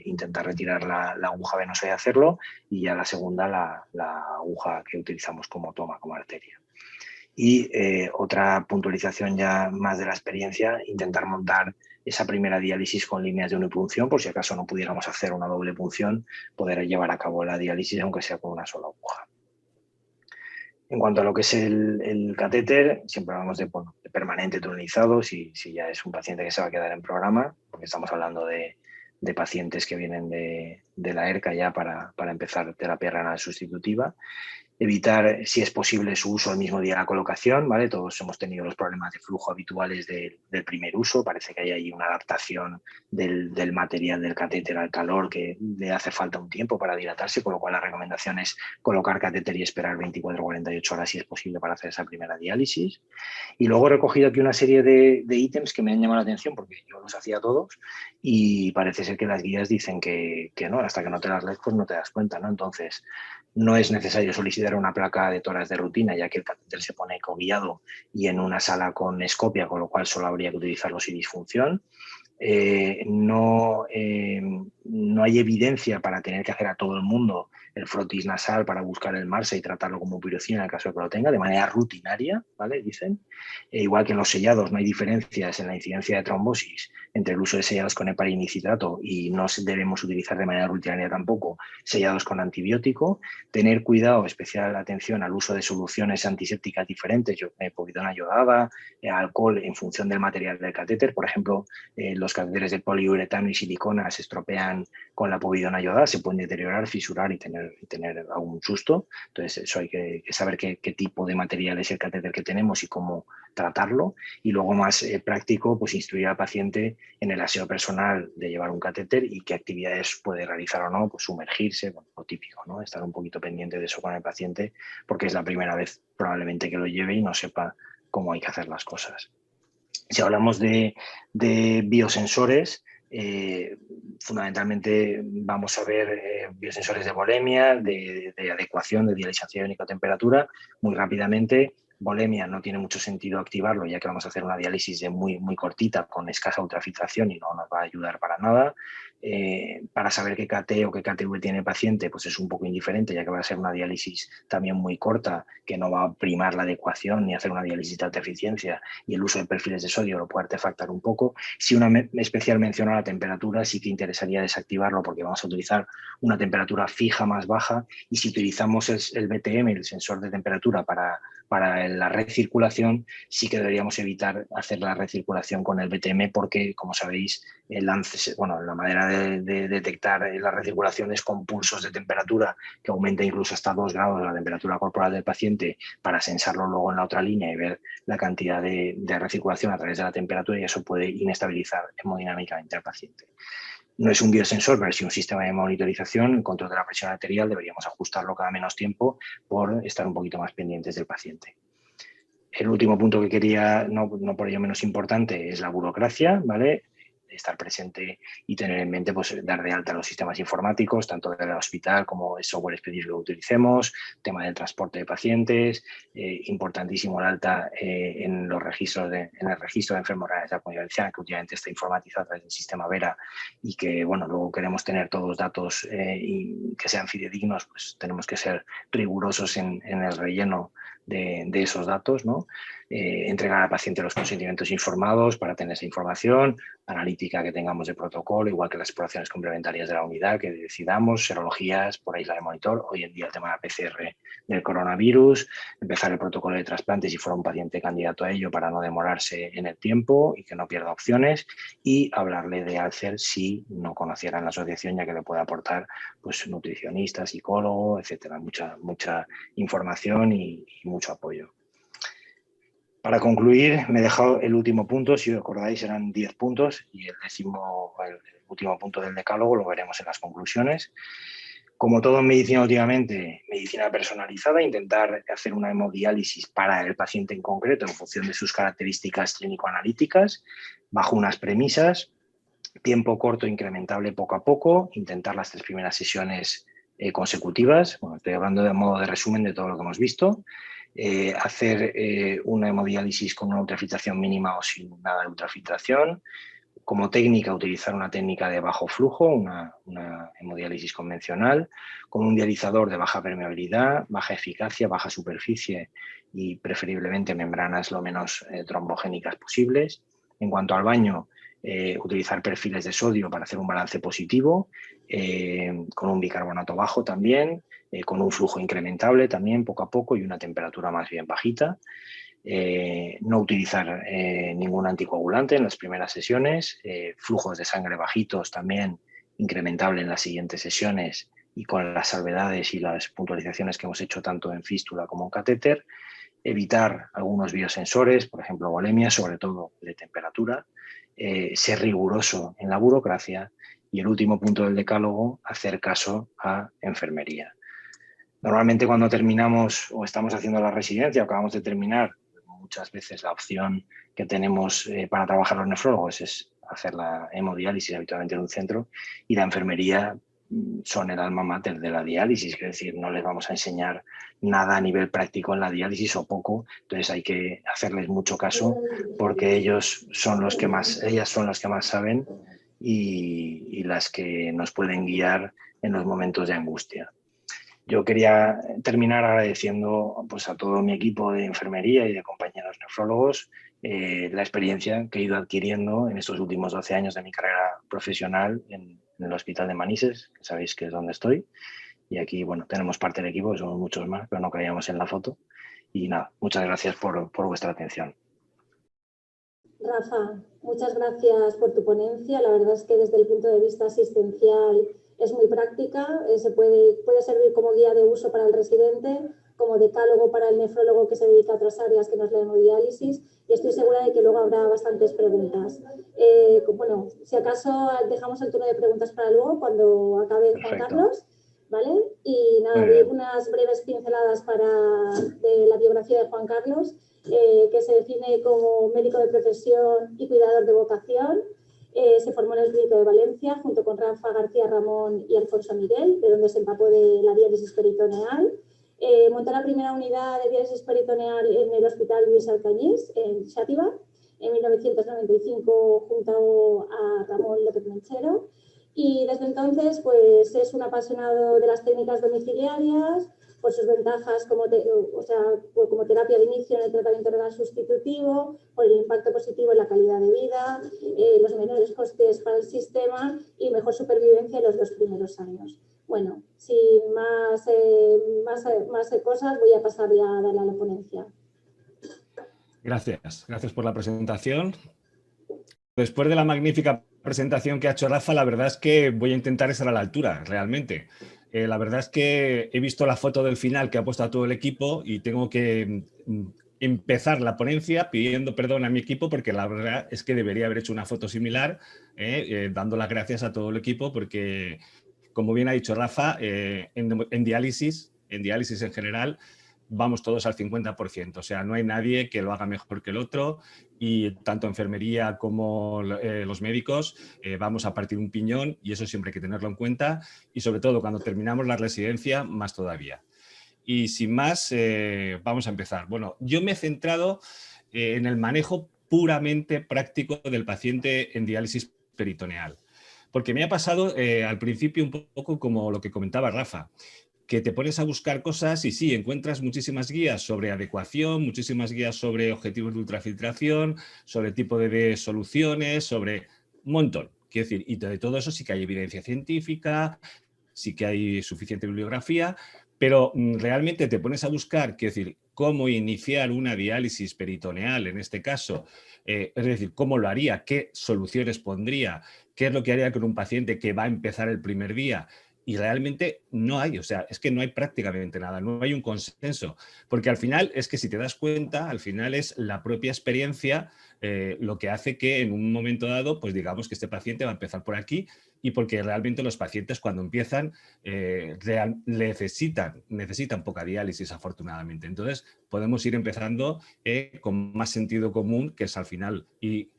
intentar retirar la aguja venosa y hacerlo, y ya la segunda la aguja que utilizamos como toma, como arteria. Y otra puntualización ya más de la experiencia, intentar montar esa primera diálisis con líneas de unipunción, por si acaso no pudiéramos hacer una doble punción, poder llevar a cabo la diálisis aunque sea con una sola aguja. En cuanto a lo que es el catéter, siempre hablamos de permanente tunelizado, si ya es un paciente que se va a quedar en programa, porque estamos hablando de pacientes que vienen de la ERCA ya para empezar terapia renal sustitutiva. Evitar, si es posible, su uso el mismo día de la colocación, ¿vale? Todos hemos tenido los problemas de flujo habituales del primer uso. Parece que hay ahí una adaptación del material del catéter al calor que le hace falta un tiempo para dilatarse, con lo cual la recomendación es colocar catéter y esperar 24 o 48 horas si es posible para hacer esa primera diálisis. Y luego he recogido aquí una serie de ítems que me han llamado la atención porque yo los hacía todos y parece ser que las guías dicen que no, hasta que no te las lees pues no te das cuenta, ¿no? Entonces, no es necesario solicitar una placa de tórax de rutina, ya que el catéter se pone ecoguiado y en una sala con escopia, con lo cual solo habría que utilizarlo sin disfunción. No hay evidencia para tener que hacer a todo el mundo el frotis nasal para buscar el MARSA y tratarlo como pirocina en el caso de que lo tenga, de manera rutinaria, ¿vale? Dicen. Igual que en los sellados no hay diferencias en la incidencia de trombosis entre el uso de sellados con heparin y citrato y no debemos utilizar de manera rutinaria tampoco sellados con antibiótico. Tener cuidado, especial atención al uso de soluciones antisépticas diferentes, povidona yodada, alcohol en función del material del catéter. Por ejemplo, los catéteres de poliuretano y silicona se estropean con la povidona yodada, se pueden deteriorar, fisurar y tener algún susto. Entonces, eso hay que saber qué tipo de material es el catéter que tenemos y cómo tratarlo. Y luego, más práctico, pues instruir al paciente en el aseo personal de llevar un catéter y qué actividades puede realizar o no, pues sumergirse, bueno, lo típico, ¿no? Estar un poquito pendiente de eso con el paciente porque es la primera vez probablemente que lo lleve y no sepa cómo hay que hacer las cosas. Si hablamos de biosensores, fundamentalmente vamos a ver biosensores de volemia, de adecuación, de dialización y temperatura. Muy rápidamente, volemia no tiene mucho sentido activarlo, ya que vamos a hacer una diálisis de muy cortita con escasa ultrafiltración y no nos va a ayudar para nada. Para saber qué KT o qué KTV tiene el paciente, pues es un poco indiferente, ya que va a ser una diálisis también muy corta, que no va a primar la adecuación ni hacer una diálisis de alta eficiencia, y el uso de perfiles de sodio lo puede artefactar un poco. Si una especial mención a la temperatura, sí que interesaría desactivarlo porque vamos a utilizar una temperatura fija más baja, y si utilizamos el BTM, el sensor de temperatura, para la recirculación, sí que deberíamos evitar hacer la recirculación con el BTM porque, como sabéis, la manera de detectar la recirculación es con pulsos de temperatura que aumenta incluso hasta 2 grados la temperatura corporal del paciente para sensarlo luego en la otra línea y ver la cantidad de recirculación a través de la temperatura, y eso puede inestabilizar hemodinámicamente al paciente. No es un biosensor, pero sí un sistema de monitorización. El control de la presión arterial deberíamos ajustarlo cada menos tiempo por estar un poquito más pendientes del paciente. El último punto que quería, no por ello menos importante, es la burocracia, ¿vale? Estar presente y tener en mente, pues, dar de alta los sistemas informáticos, tanto del hospital como el software específico que utilicemos, tema del transporte de pacientes, importantísimo el alta en el registro de enfermos renales de la Comunidad Valenciana, que últimamente está informatizado a través del sistema Vera, y que, bueno, luego queremos tener todos los datos y que sean fidedignos, pues tenemos que ser rigurosos en el relleno de esos datos, ¿no? Entregar al paciente los consentimientos informados para tener esa información, analítica que tengamos de protocolo, igual que las exploraciones complementarias de la unidad que decidamos, serologías por isla de monitor, hoy en día el tema de la PCR del coronavirus, empezar el protocolo de trasplante si fuera un paciente candidato a ello para no demorarse en el tiempo y que no pierda opciones, y hablarle de Alcer si no conocieran la asociación, ya que le puede aportar, pues, nutricionista, psicólogo, etcétera, mucha información y mucho apoyo. Para concluir, me he dejado el último punto, si os acordáis eran 10 puntos, y el último punto del decálogo lo veremos en las conclusiones. Como todo en medicina últimamente, medicina personalizada, intentar hacer una hemodiálisis para el paciente en concreto en función de sus características clínico-analíticas, bajo unas premisas, tiempo corto incrementable poco a poco, intentar las 3 primeras sesiones consecutivas. Bueno, estoy hablando de modo de resumen de todo lo que hemos visto. Hacer una hemodiálisis con una ultrafiltración mínima o sin nada de ultrafiltración, como técnica, utilizar una técnica de bajo flujo, una hemodiálisis convencional, con un dializador de baja permeabilidad, baja eficacia, baja superficie y preferiblemente membranas lo menos trombogénicas posibles. En cuanto al baño, utilizar perfiles de sodio para hacer un balance positivo, con un bicarbonato bajo también, con un flujo incrementable también poco a poco y una temperatura más bien bajita. No utilizar ningún anticoagulante en las primeras sesiones, flujos de sangre bajitos también incrementable en las siguientes sesiones y con las salvedades y las puntualizaciones que hemos hecho tanto en fístula como en catéter, evitar algunos biosensores, por ejemplo volemia, sobre todo de temperatura, ser riguroso en la burocracia y el último punto del decálogo, hacer caso a enfermería. Normalmente cuando terminamos o estamos haciendo la residencia o acabamos de terminar, muchas veces la opción que tenemos para trabajar los nefrólogos es hacer la hemodiálisis habitualmente en un centro y la enfermería son el alma mater de la diálisis, es decir, no les vamos a enseñar nada a nivel práctico en la diálisis o poco, entonces hay que hacerles mucho caso porque ellas son las que más saben y las que nos pueden guiar en los momentos de angustia. Yo quería terminar agradeciendo pues, a todo mi equipo de enfermería y de compañeros nefrólogos la experiencia que he ido adquiriendo en estos últimos 12 años de mi carrera profesional en el Hospital de Manises, que sabéis que es donde estoy. Y aquí, bueno, tenemos parte del equipo, que somos muchos más, pero no caíamos en la foto. Y nada, muchas gracias por vuestra atención. Rafa, muchas gracias por tu ponencia. La verdad es que desde el punto de vista asistencial es muy práctica, puede servir como guía de uso para el residente, como decálogo para el nefrólogo que se dedica a otras áreas que no es la hemodiálisis, y estoy segura de que luego habrá bastantes preguntas. Bueno, si acaso dejamos el turno de preguntas para luego, cuando acabe Juan Carlos, ¿vale? Y nada, doy unas breves pinceladas de la biografía de Juan Carlos, que se define como médico de profesión y cuidador de vocación. Se formó en el Clínico de Valencia junto con Rafa García Ramón y Alfonso Miguel, de donde se empapó de la diálisis peritoneal. Montó la primera unidad de diálisis peritoneal en el Hospital Luis Alcañiz, en Xàtiva, en 1995 junto a Ramón López Menchero. Y desde entonces pues, es un apasionado de las técnicas domiciliarias, por sus ventajas como terapia de inicio en el tratamiento renal sustitutivo, por el impacto positivo en la calidad de vida, los menores costes para el sistema y mejor supervivencia en los 2 primeros años. Bueno, sin más cosas, voy a pasar ya a darle a la ponencia. Gracias por la presentación. Después de la magnífica presentación que ha hecho Rafa, la verdad es que voy a intentar estar a la altura, realmente. La verdad es que he visto la foto del final que ha puesto a todo el equipo y tengo que empezar la ponencia pidiendo perdón a mi equipo porque la verdad es que debería haber hecho una foto similar, dando las gracias a todo el equipo porque, como bien ha dicho Rafa, en diálisis en general, vamos todos al 50%, o sea, no hay nadie que lo haga mejor que el otro y tanto enfermería como los médicos vamos a partir un piñón y eso siempre hay que tenerlo en cuenta y sobre todo cuando terminamos la residencia, más todavía. Y sin más, vamos a empezar. Bueno, yo me he centrado en el manejo puramente práctico del paciente en diálisis peritoneal, porque me ha pasado al principio un poco como lo que comentaba Rafa, que te pones a buscar cosas y sí, encuentras muchísimas guías sobre adecuación, muchísimas guías sobre objetivos de ultrafiltración, sobre tipo de soluciones, sobre un montón. Quiero decir, y de todo eso sí que hay evidencia científica, sí que hay suficiente bibliografía, pero realmente te pones a buscar, quiero decir, cómo iniciar una diálisis peritoneal en este caso, es decir, cómo lo haría, qué soluciones pondría, qué es lo que haría con un paciente que va a empezar el primer día. Y realmente no hay, o sea, es que no hay prácticamente nada, no hay un consenso, porque al final es que si te das cuenta, al final es la propia experiencia lo que hace que en un momento dado, pues digamos que este paciente va a empezar por aquí y porque realmente los pacientes cuando empiezan necesitan poca diálisis afortunadamente. Entonces podemos ir empezando con más sentido común, que es al final, y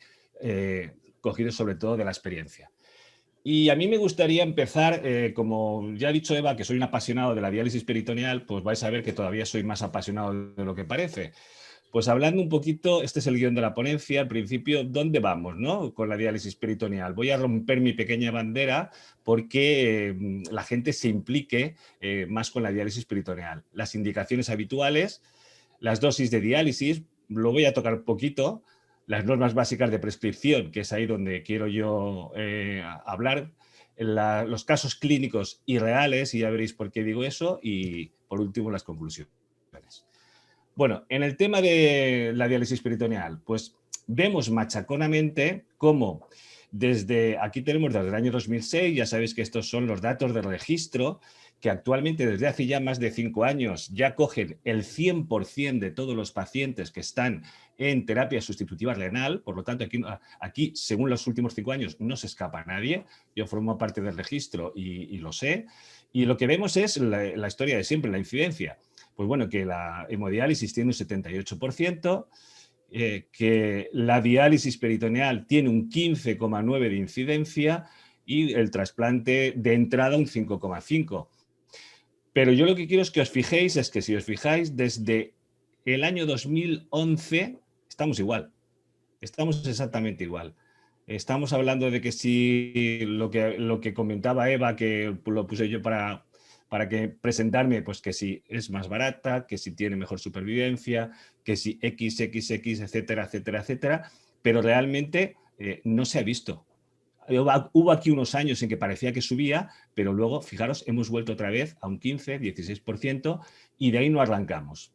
cogido sobre todo de la experiencia. Y a mí me gustaría empezar, como ya ha dicho Eva, que soy un apasionado de la diálisis peritoneal, pues vais a ver que todavía soy más apasionado de lo que parece. Pues hablando un poquito, este es el guión de la ponencia, al principio, ¿dónde vamos, no? Con la diálisis peritoneal. Voy a romper mi pequeña bandera porque la gente se implique más con la diálisis peritoneal. Las indicaciones habituales, las dosis de diálisis, lo voy a tocar un poquito, las normas básicas de prescripción, que es ahí donde quiero yo hablar, los casos clínicos y reales, y ya veréis por qué digo eso, y por último las conclusiones. Bueno, en el tema de la diálisis peritoneal, pues vemos machaconamente cómo aquí tenemos desde el año 2006, ya sabéis que estos son los datos del registro, que actualmente desde hace ya más de 5 años ya cogen el 100% de todos los pacientes que están en terapia sustitutiva renal, por lo tanto aquí según los últimos 5 años no se escapa nadie, yo formo parte del registro y lo sé, y lo que vemos es la historia de siempre, la incidencia. Pues bueno, que la hemodiálisis tiene un 78%, que la diálisis peritoneal tiene un 15,9% de incidencia y el trasplante de entrada un 5,5%. Pero yo lo que quiero es que os fijéis, es que si os fijáis, desde el año 2011 estamos igual, estamos exactamente igual. Estamos hablando de que si lo que comentaba Eva, que lo puse yo para que presentarme, pues que si es más barata, que si tiene mejor supervivencia, que si XXX, etcétera, etcétera, etcétera, pero realmente no se ha visto. Hubo aquí unos años en que parecía que subía, pero luego, fijaros, hemos vuelto otra vez a un 15, 16% y de ahí no arrancamos.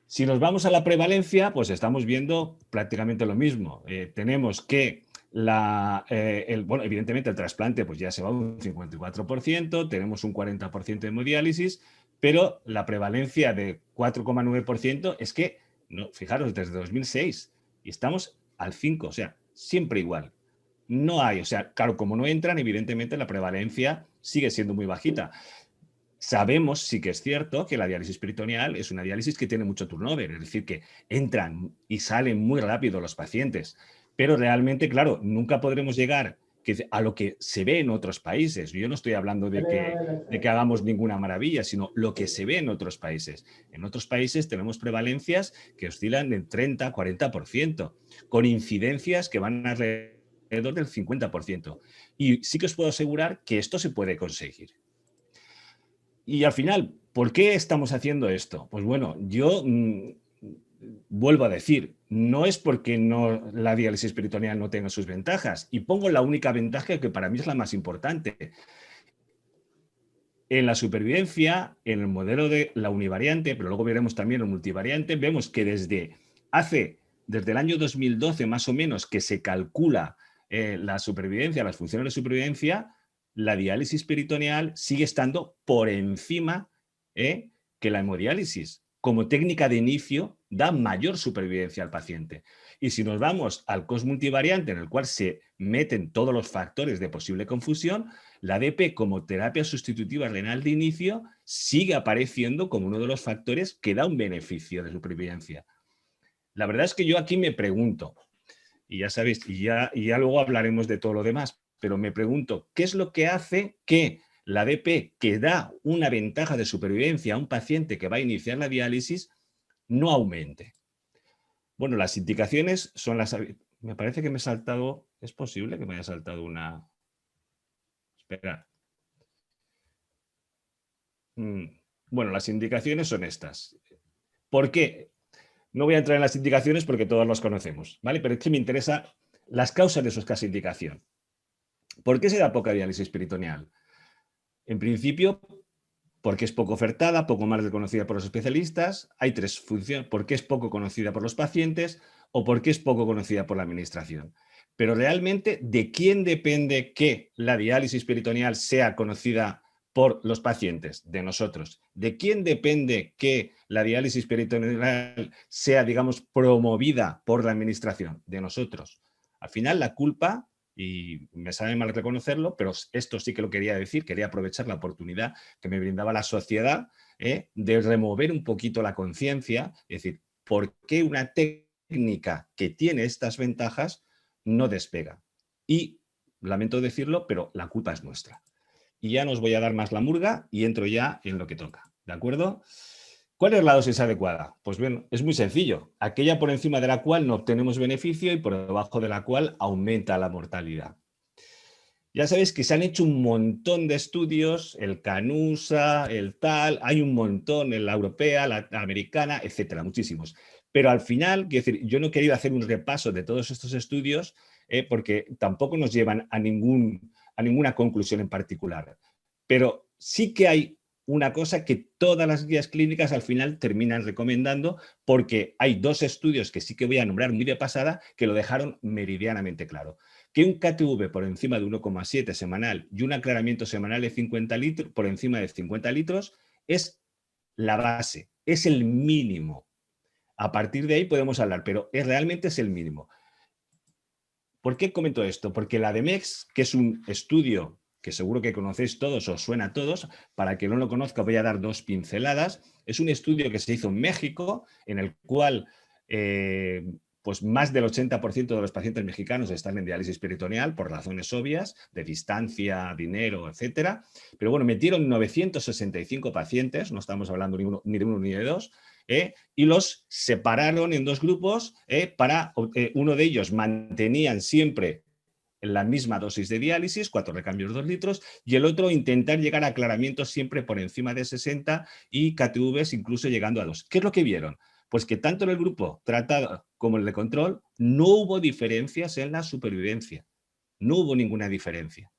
Si nos vamos a la prevalencia, pues estamos viendo prácticamente lo mismo. Tenemos que evidentemente el trasplante pues ya se va a un 54%, tenemos un 40% de hemodiálisis, pero la prevalencia de 4,9% es que, no, fijaros, desde 2006 y estamos al 5%, o sea, siempre igual. No hay, o sea, claro, como no entran, evidentemente la prevalencia sigue siendo muy bajita. Sabemos, sí que es cierto, que la diálisis peritoneal es una diálisis que tiene mucho turnover, es decir, que entran y salen muy rápido los pacientes, pero realmente, claro, nunca podremos llegar a lo que se ve en otros países. Yo no estoy hablando de que hagamos ninguna maravilla, sino lo que se ve en otros países. En otros países tenemos prevalencias que oscilan del 30-40%, con incidencias que van alrededor del 50%. Y sí que os puedo asegurar que esto se puede conseguir. Y al final, ¿por qué estamos haciendo esto? Pues bueno, yo vuelvo a decir, no es porque la diálisis peritoneal no tenga sus ventajas, y pongo la única ventaja que para mí es la más importante. En la supervivencia, en el modelo de la univariante, pero luego veremos también el multivariante, vemos que desde el año 2012 más o menos que se calcula la supervivencia, las funciones de supervivencia, la diálisis peritoneal sigue estando por encima que la hemodiálisis. Como técnica de inicio, da mayor supervivencia al paciente. Y si nos vamos al COS multivariante, en el cual se meten todos los factores de posible confusión, la ADP como terapia sustitutiva renal de inicio sigue apareciendo como uno de los factores que da un beneficio de supervivencia. La verdad es que yo aquí me pregunto, y ya sabéis, y ya luego hablaremos de todo lo demás, pero me pregunto, ¿qué es lo que hace que la ADP, que da una ventaja de supervivencia a un paciente que va a iniciar la diálisis, no aumente? Bueno, las indicaciones son las... Me parece que me he saltado... ¿Es posible que me haya saltado una...? Espera. Bueno, las indicaciones son estas. ¿Por qué? No voy a entrar en las indicaciones porque todos las conocemos, ¿vale? Pero es que me interesa las causas de sus casos de indicación. ¿Por qué se da poca diálisis peritoneal? En principio, porque es poco ofertada, poco más reconocida por los especialistas. Hay 3 funciones: por qué es poco conocida por los pacientes o por qué es poco conocida por la administración. Pero realmente, ¿de quién depende que la diálisis peritoneal sea conocida por los pacientes? De nosotros. ¿De quién depende que la diálisis peritoneal sea, digamos, promovida por la administración? De nosotros. Al final, la culpa, y me sabe mal reconocerlo, pero esto sí que lo quería decir, quería aprovechar la oportunidad que me brindaba la sociedad de remover un poquito la conciencia, es decir, ¿por qué una técnica que tiene estas ventajas no despega? Y lamento decirlo, pero la culpa es nuestra. Y ya no os voy a dar más la murga y entro ya en lo que toca, ¿de acuerdo? ¿Cuál es la dosis adecuada? Pues bien, es muy sencillo. Aquella por encima de la cual no obtenemos beneficio y por debajo de la cual aumenta la mortalidad. Ya sabéis que se han hecho un montón de estudios, el Canusa, el tal, hay un montón en la europea, la americana, etcétera, muchísimos. Pero al final, quiero decir, yo no he querido hacer un repaso de todos estos estudios porque tampoco nos llevan a ninguna conclusión en particular. Pero sí que hay una cosa que todas las guías clínicas al final terminan recomendando, porque hay dos estudios que sí que voy a nombrar muy de pasada que lo dejaron meridianamente claro. Que un KTV por encima de 1,7 semanal y un aclaramiento semanal de 50 litros, por encima de 50 litros es la base, es el mínimo. A partir de ahí podemos hablar, pero realmente es el mínimo. ¿Por qué comento esto? Porque la DMEX, que es un estudio que seguro que conocéis todos, os suena a todos, para quien no lo conozca voy a dar dos pinceladas. Es un estudio que se hizo en México, en el cual pues más del 80% de los pacientes mexicanos están en diálisis peritoneal por razones obvias, de distancia, dinero, etcétera. Pero bueno, metieron 965 pacientes, no estamos hablando ni de uno ni de dos, y los separaron en dos grupos uno de ellos mantenían siempre la misma dosis de diálisis, 4 recambios 2 litros, y el otro intentar llegar a aclaramientos siempre por encima de 60 y KTVs incluso llegando a 2. ¿Qué es lo que vieron? Pues que tanto en el grupo tratado como el de control no hubo diferencias en la supervivencia. No hubo ninguna diferencia.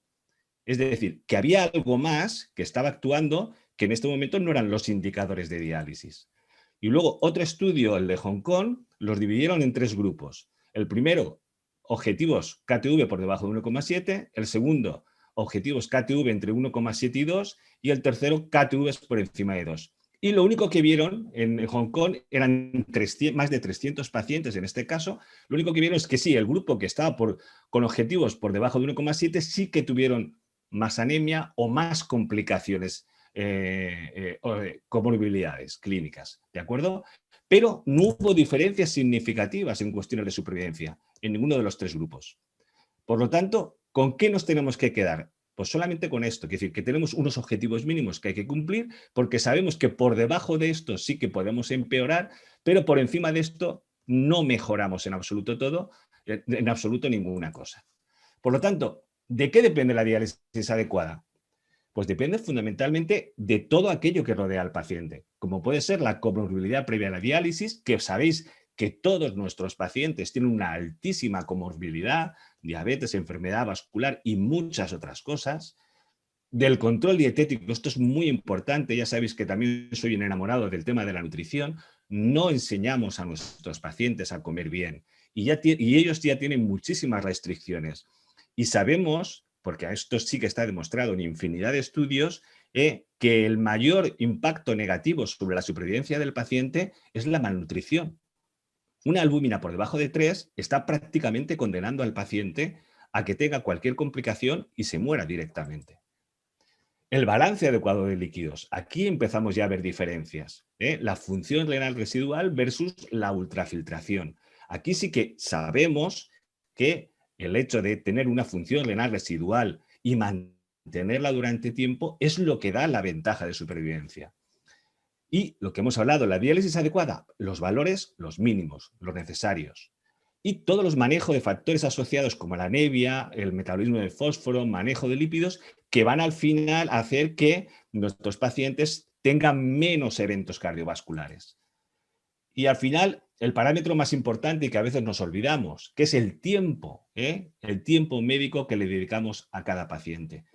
Es decir, que había algo más que estaba actuando que en este momento no eran los indicadores de diálisis. Y luego otro estudio, el de Hong Kong, los dividieron en 3 grupos. El primero, objetivos KTV por debajo de 1,7, el segundo, objetivos KTV entre 1,7 y 2, y el tercero, KTVs por encima de 2. Y lo único que vieron en Hong Kong eran más de 300 pacientes en este caso. Lo único que vieron es que sí, el grupo que estaba con objetivos por debajo de 1,7 sí que tuvieron más anemia o más complicaciones, comorbilidades clínicas, ¿de acuerdo? Pero no hubo diferencias significativas en cuestiones de supervivencia en ninguno de los 3 grupos. Por lo tanto, ¿con qué nos tenemos que quedar? Pues solamente con esto, es decir, que tenemos unos objetivos mínimos que hay que cumplir porque sabemos que por debajo de esto sí que podemos empeorar, pero por encima de esto no mejoramos en absoluto todo, en absoluto ninguna cosa. Por lo tanto, ¿de qué depende la diálisis adecuada? Pues depende fundamentalmente de todo aquello que rodea al paciente, como puede ser la comorbilidad previa a la diálisis, que sabéis que todos nuestros pacientes tienen una altísima comorbilidad, diabetes, enfermedad vascular y muchas otras cosas. Del control dietético, esto es muy importante, ya sabéis que también soy un enamorado del tema de la nutrición, no enseñamos a nuestros pacientes a comer bien y ellos ya tienen muchísimas restricciones. Y sabemos, porque esto sí que está demostrado en infinidad de estudios, que el mayor impacto negativo sobre la supervivencia del paciente es la malnutrición. Una albúmina por debajo de 3 está prácticamente condenando al paciente a que tenga cualquier complicación y se muera directamente. El balance adecuado de líquidos. Aquí empezamos ya a ver diferencias. La función renal residual versus la ultrafiltración. Aquí sí que sabemos que el hecho de tener una función renal residual y mantenerla durante tiempo es lo que da la ventaja de supervivencia. Y lo que hemos hablado, la diálisis adecuada, los valores, los mínimos, los necesarios. Y todos los manejos de factores asociados como la anemia, el metabolismo de fósforo, manejo de lípidos, que van al final a hacer que nuestros pacientes tengan menos eventos cardiovasculares. Y al final, el parámetro más importante y que a veces nos olvidamos, que es el tiempo médico que le dedicamos a cada paciente.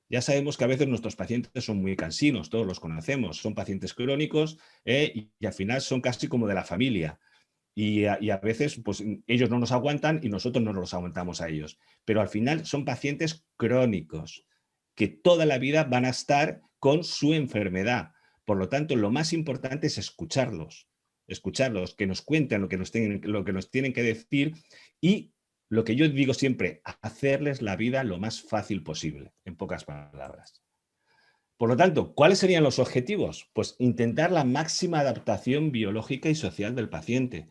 Ya sabemos que a veces nuestros pacientes son muy cansinos, todos los conocemos, son pacientes crónicos y al final son casi como de la familia. Y a veces pues, ellos no nos aguantan y nosotros no nos aguantamos a ellos. Pero al final son pacientes crónicos que toda la vida van a estar con su enfermedad. Por lo tanto, lo más importante es escucharlos, que nos cuenten lo que nos tienen que decir y lo que yo digo siempre, hacerles la vida lo más fácil posible, en pocas palabras. Por lo tanto, ¿cuáles serían los objetivos? Pues intentar la máxima adaptación biológica y social del paciente,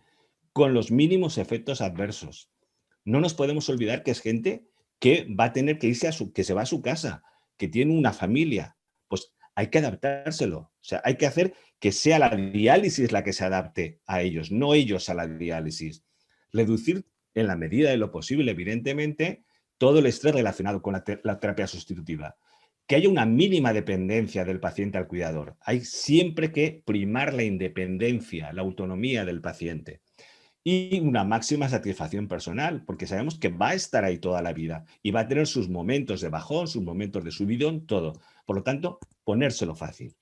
con los mínimos efectos adversos. No nos podemos olvidar que es gente que va a tener que irse que se va a su casa, que tiene una familia. Pues hay que adaptárselo. O sea, hay que hacer que sea la diálisis la que se adapte a ellos, no ellos a la diálisis. Reducir en la medida de lo posible, evidentemente, todo el estrés relacionado con la terapia sustitutiva. Que haya una mínima dependencia del paciente al cuidador. Hay siempre que primar la independencia, la autonomía del paciente. Y una máxima satisfacción personal, porque sabemos que va a estar ahí toda la vida y va a tener sus momentos de bajón, sus momentos de subidón, todo. Por lo tanto, ponérselo fácil.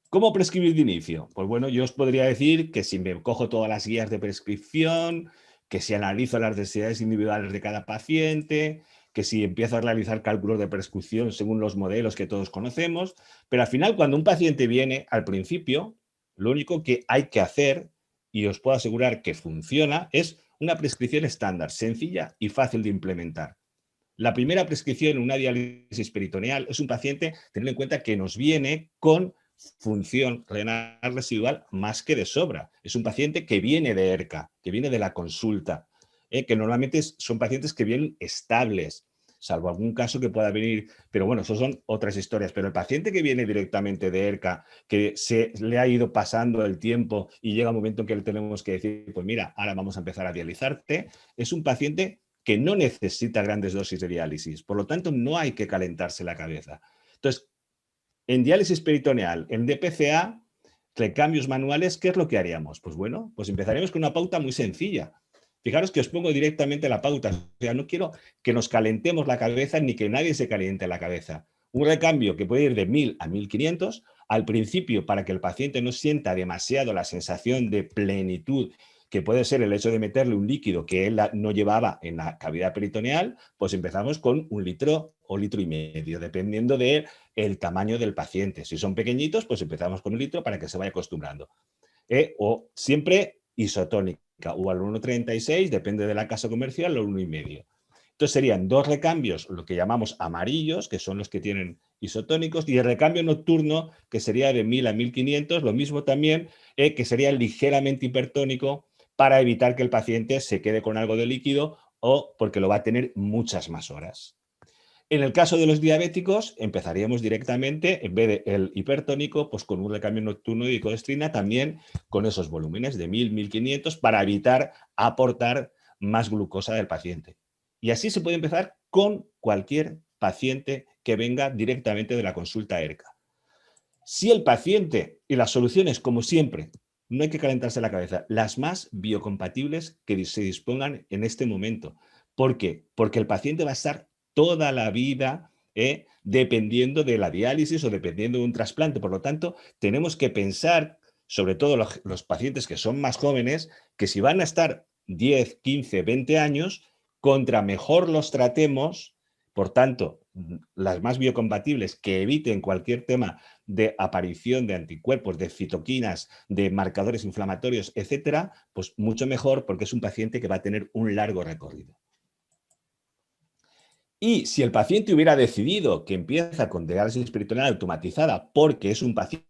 ¿Cómo prescribir de inicio? Pues bueno, yo os podría decir que si me cojo todas las guías de prescripción, que si analizo las necesidades individuales de cada paciente, que si empiezo a realizar cálculos de prescripción según los modelos que todos conocemos, pero al final cuando un paciente viene, al principio, lo único que hay que hacer, y os puedo asegurar que funciona, es una prescripción estándar, sencilla y fácil de implementar. La primera prescripción en una diálisis peritoneal es un paciente, teniendo en cuenta que nos viene con función renal residual más que de sobra. Es un paciente que viene de ERCA, que viene de la consulta, que normalmente son pacientes que vienen estables, salvo algún caso que pueda venir, pero bueno, eso son otras historias. Pero el paciente que viene directamente de ERCA, que se le ha ido pasando el tiempo y llega un momento en que le tenemos que decir, pues mira, ahora vamos a empezar a dializarte, es un paciente que no necesita grandes dosis de diálisis. Por lo tanto, no hay que calentarse la cabeza. Entonces, en diálisis peritoneal, en DPCA, recambios manuales, ¿qué es lo que haríamos? Pues bueno, pues empezaremos con una pauta muy sencilla. Fijaros que os pongo directamente la pauta. O sea, no quiero que nos calentemos la cabeza ni que nadie se caliente la cabeza. Un recambio que puede ir de 1000 a 1500. Al principio, para que el paciente no sienta demasiado la sensación de plenitud, que puede ser el hecho de meterle un líquido que él no llevaba en la cavidad peritoneal, pues empezamos con 1 litro o 1,5 litros, dependiendo del tamaño del paciente. Si son pequeñitos, pues empezamos con 1 litro para que se vaya acostumbrando. O siempre isotónica, o al 1,36, depende de la casa comercial, o 1,5. Entonces serían 2 recambios, lo que llamamos amarillos, que son los que tienen isotónicos, y el recambio nocturno, que sería de 1000 a 1500, lo mismo también, que sería ligeramente hipertónico, para evitar que el paciente se quede con algo de líquido o porque lo va a tener muchas más horas. En el caso de los diabéticos, empezaríamos directamente, en vez del hipertónico, pues con un recambio nocturno de dicodestrina, también con esos volúmenes de 1000, 1500, para evitar aportar más glucosa del paciente. Y así se puede empezar con cualquier paciente que venga directamente de la consulta ERCA. Si el paciente, y las soluciones, como siempre, no hay que calentarse la cabeza, las más biocompatibles que se dispongan en este momento. ¿Por qué? Porque el paciente va a estar toda la vida dependiendo de la diálisis o dependiendo de un trasplante. Por lo tanto, tenemos que pensar, sobre todo los pacientes que son más jóvenes, que si van a estar 10, 15, 20 años, contra mejor los tratemos, por tanto, las más biocompatibles que eviten cualquier tema de aparición de anticuerpos, de citoquinas, de marcadores inflamatorios, etcétera, pues mucho mejor, porque es un paciente que va a tener un largo recorrido. Y si el paciente hubiera decidido que empieza con diálisis peritoneal automatizada porque es un paciente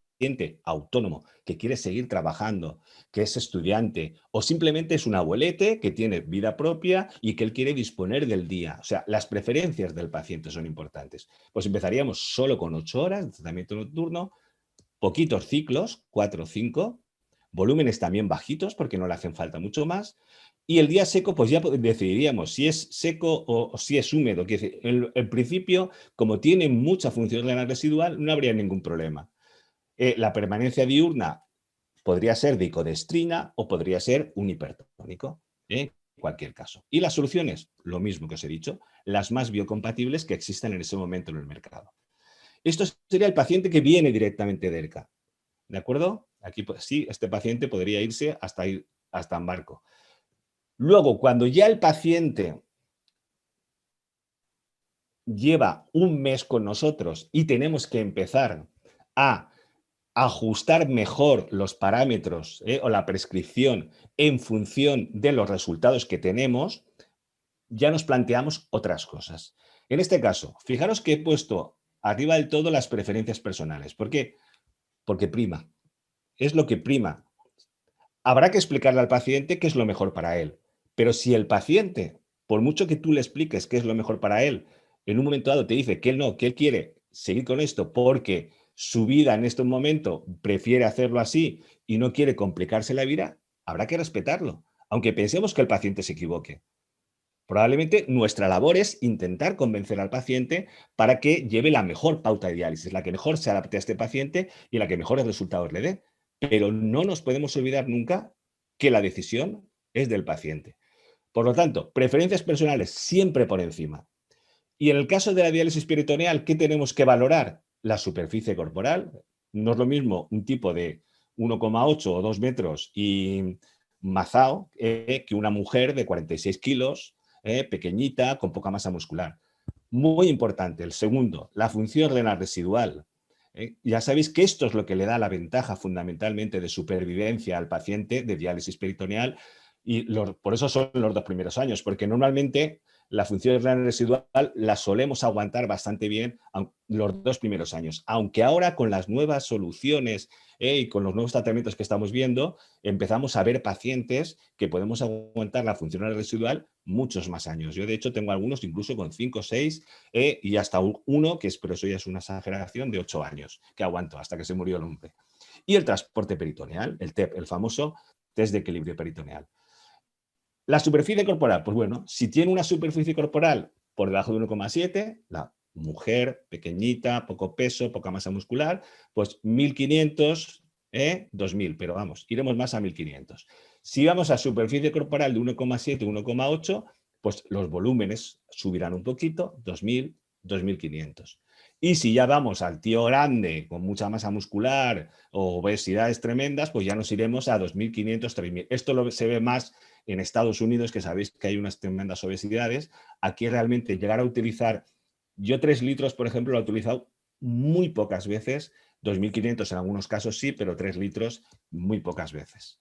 autónomo que quiere seguir trabajando, que es estudiante o simplemente es un abuelete que tiene vida propia y que él quiere disponer del día, o sea, las preferencias del paciente son importantes, pues empezaríamos solo con 8 horas de tratamiento nocturno, poquitos ciclos, 4 o 5, volúmenes también bajitos porque no le hacen falta mucho más. Y el día seco, pues ya decidiríamos si es seco o si es húmedo. En principio, como tiene mucha función renal residual, no habría ningún problema. La permanencia diurna podría ser dicodestrina o podría ser un hipertónico, en cualquier caso. Y las soluciones, lo mismo que os he dicho, las más biocompatibles que existan en ese momento en el mercado. Esto sería el paciente que viene directamente de ERCA. ¿De acuerdo? Aquí pues, sí, este paciente podría irse hasta Embarco. Luego, cuando ya el paciente lleva un mes con nosotros y tenemos que empezar a ajustar mejor los parámetros o la prescripción en función de los resultados que tenemos, ya nos planteamos otras cosas. En este caso, fijaros que he puesto arriba del todo las preferencias personales. ¿Por qué? Porque prima. Es lo que prima. Habrá que explicarle al paciente qué es lo mejor para él. Pero si el paciente, por mucho que tú le expliques qué es lo mejor para él, en un momento dado te dice que él no, que él quiere seguir con esto porque su vida en este momento prefiere hacerlo así y no quiere complicarse la vida, habrá que respetarlo, aunque pensemos que el paciente se equivoque. Probablemente nuestra labor es intentar convencer al paciente para que lleve la mejor pauta de diálisis, la que mejor se adapte a este paciente y la que mejores resultados le dé. Pero no nos podemos olvidar nunca que la decisión es del paciente. Por lo tanto, preferencias personales siempre por encima. Y en el caso de la diálisis peritoneal, ¿qué tenemos que valorar? La superficie corporal. No es lo mismo un tipo de 1,8 o 2 metros y mazao que una mujer de 46 kilos, pequeñita, con poca masa muscular. Muy importante. El segundo, la función renal residual. Ya sabéis que esto es lo que le da la ventaja fundamentalmente de supervivencia al paciente de diálisis peritoneal y por eso son los 2 primeros años, porque normalmente la función renal residual la solemos aguantar bastante bien los 2 primeros años, aunque ahora con las nuevas soluciones y con los nuevos tratamientos que estamos viendo, empezamos a ver pacientes que podemos aguantar la función renal residual muchos más años. Yo de hecho tengo algunos incluso con 5, 6 y hasta uno, pero eso ya es una exageración, de 8 años que aguanto hasta que se murió el hombre. Y el transporte peritoneal, el TEP, el famoso test de equilibrio peritoneal. La superficie corporal, pues bueno, si tiene una superficie corporal por debajo de 1,7, la mujer pequeñita, poco peso, poca masa muscular, pues 1.500, 2.000, pero vamos, iremos más a 1.500. Si vamos a superficie corporal de 1,7, 1,8, pues los volúmenes subirán un poquito, 2.000, 2.500. Y si ya vamos al tío grande con mucha masa muscular o obesidades tremendas, pues ya nos iremos a 2.500, 3.000. Esto se ve más en Estados Unidos, que sabéis que hay unas tremendas obesidades. Aquí realmente llegar a utilizar, yo 3 litros, por ejemplo, lo he utilizado muy pocas veces, 2.500 en algunos casos sí, pero 3 litros muy pocas veces.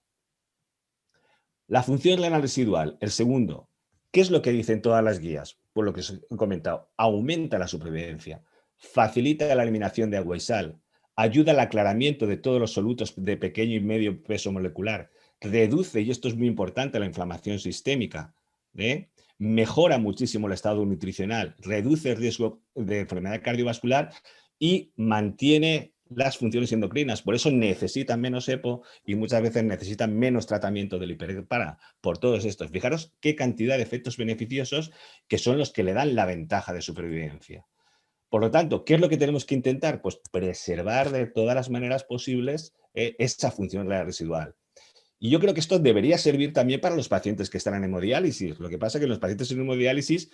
La función renal residual, el segundo, ¿qué es lo que dicen todas las guías? Por lo que os he comentado, aumenta la supervivencia, facilita la eliminación de agua y sal, ayuda al aclaramiento de todos los solutos de pequeño y medio peso molecular, reduce, y esto es muy importante, la inflamación sistémica, mejora muchísimo el estado nutricional, reduce el riesgo de enfermedad cardiovascular y mantiene las funciones endocrinas. Por eso necesitan menos EPO y muchas veces necesitan menos tratamiento del hiperpara por todos estos. Fijaros qué cantidad de efectos beneficiosos que son los que le dan la ventaja de supervivencia. Por lo tanto, ¿qué es lo que tenemos que intentar? Pues preservar de todas las maneras posibles esa función residual. Y yo creo que esto debería servir también para los pacientes que están en hemodiálisis. Lo que pasa es que los pacientes en hemodiálisis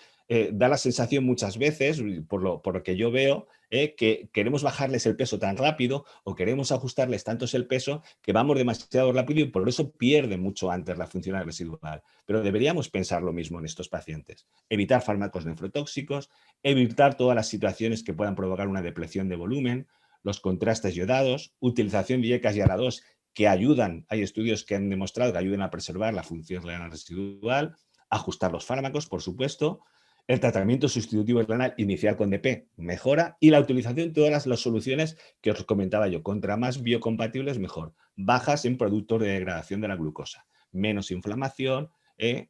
da la sensación muchas veces, por lo que yo veo, que queremos bajarles el peso tan rápido o queremos ajustarles tanto el peso que vamos demasiado rápido y por eso pierden mucho antes la función residual. Pero deberíamos pensar lo mismo en estos pacientes. Evitar fármacos nefrotóxicos, evitar todas las situaciones que puedan provocar una depleción de volumen, los contrastes yodados, utilización de IECAS y ARA2 que ayudan, hay estudios que han demostrado que ayudan a preservar la función renal residual, ajustar los fármacos, por supuesto, el tratamiento sustitutivo renal inicial con DP mejora y la utilización de todas las soluciones que os comentaba yo, contra más biocompatibles mejor, bajas en productos de degradación de la glucosa, menos inflamación,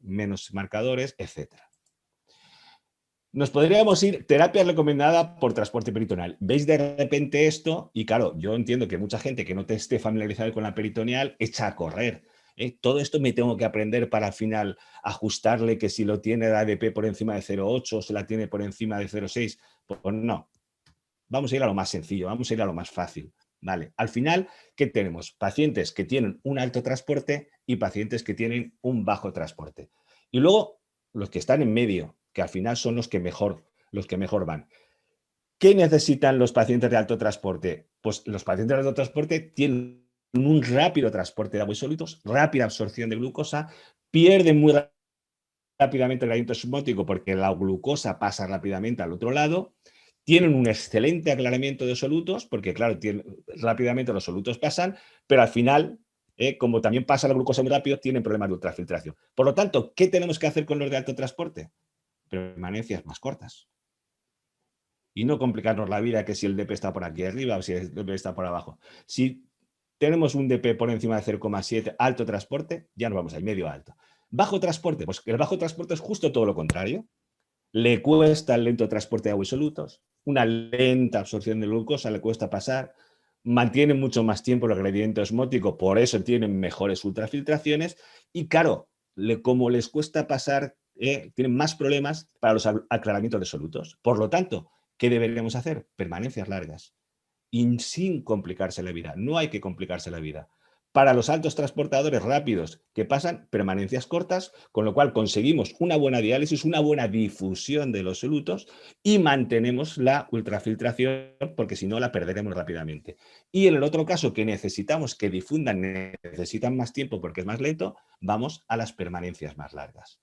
menos marcadores, etcétera. Nos podríamos ir, terapia recomendada por transporte peritoneal. Veis de repente esto y claro, yo entiendo que mucha gente que no te esté familiarizada con la peritoneal echa a correr. Todo esto me tengo que aprender para al final ajustarle que si lo tiene la ADP por encima de 0,8 o se la tiene por encima de 0,6. Pues no, vamos a ir a lo más sencillo, vamos a ir a lo más fácil. Vale. Al final, ¿qué tenemos? Pacientes que tienen un alto transporte y pacientes que tienen un bajo transporte. Y luego los que están en medio, que al final son los que mejor van. ¿Qué necesitan los pacientes de alto transporte? Pues los pacientes de alto transporte tienen un rápido transporte de agua y sólidos, rápida absorción de glucosa, pierden muy rápidamente el gradiente osmótico porque la glucosa pasa rápidamente al otro lado, tienen un excelente aclaramiento de solutos porque, claro, rápidamente los solutos pasan, pero al final, como también pasa la glucosa muy rápido, tienen problemas de ultrafiltración. Por lo tanto, ¿qué tenemos que hacer con los de alto transporte? Permanencias más cortas. Y no complicarnos la vida que si el DP está por aquí arriba o si el DP está por abajo. Si tenemos un DP por encima de 0,7, alto transporte, ya nos vamos al medio alto. Bajo transporte, pues el bajo transporte es justo todo lo contrario. Le cuesta el lento transporte de agua y solutos, una lenta absorción de glucosa, le cuesta pasar, mantienen mucho más tiempo el gradiente osmótico, por eso tienen mejores ultrafiltraciones y claro, como les cuesta pasar, tienen más problemas para los aclaramientos de solutos. Por lo tanto, ¿qué deberíamos hacer? Permanencias largas y sin complicarse la vida. No hay que complicarse la vida. Para los altos transportadores rápidos que pasan permanencias cortas, con lo cual conseguimos una buena diálisis, una buena difusión de los solutos y mantenemos la ultrafiltración porque si no la perderemos rápidamente. Y en el otro caso que necesitamos que difundan, necesitan más tiempo porque es más lento, vamos a las permanencias más largas.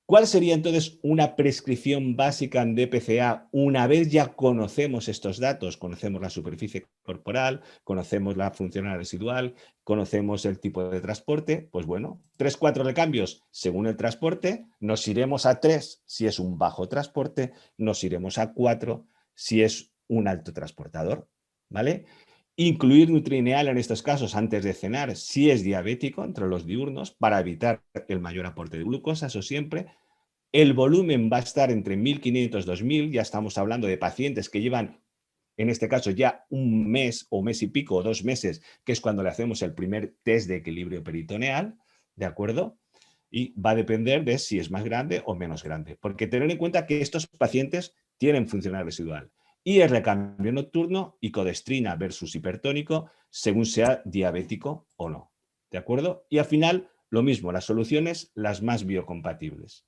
¿Cuál sería entonces una prescripción básica en DPCA una vez ya conocemos estos datos? Conocemos la superficie corporal, conocemos la función residual, conocemos el tipo de transporte. Pues bueno, 3-4 recambios según el transporte. Nos iremos a 3 si es un bajo transporte, nos iremos a 4 si es un alto transportador, ¿vale? Incluir nutrineal en estos casos antes de cenar si es diabético entre los diurnos para evitar el mayor aporte de glucosa, eso siempre. El volumen va a estar entre 1.500 y 2.000, ya estamos hablando de pacientes que llevan, en este caso ya un mes o mes y pico o 2 meses, que es cuando le hacemos el primer test de equilibrio peritoneal, ¿de acuerdo? Y va a depender de si es más grande o menos grande, porque tener en cuenta que estos pacientes tienen funcionalidad residual y el recambio nocturno y codestrina versus hipertónico según sea diabético o no, ¿de acuerdo? Y al final lo mismo, las soluciones las más biocompatibles.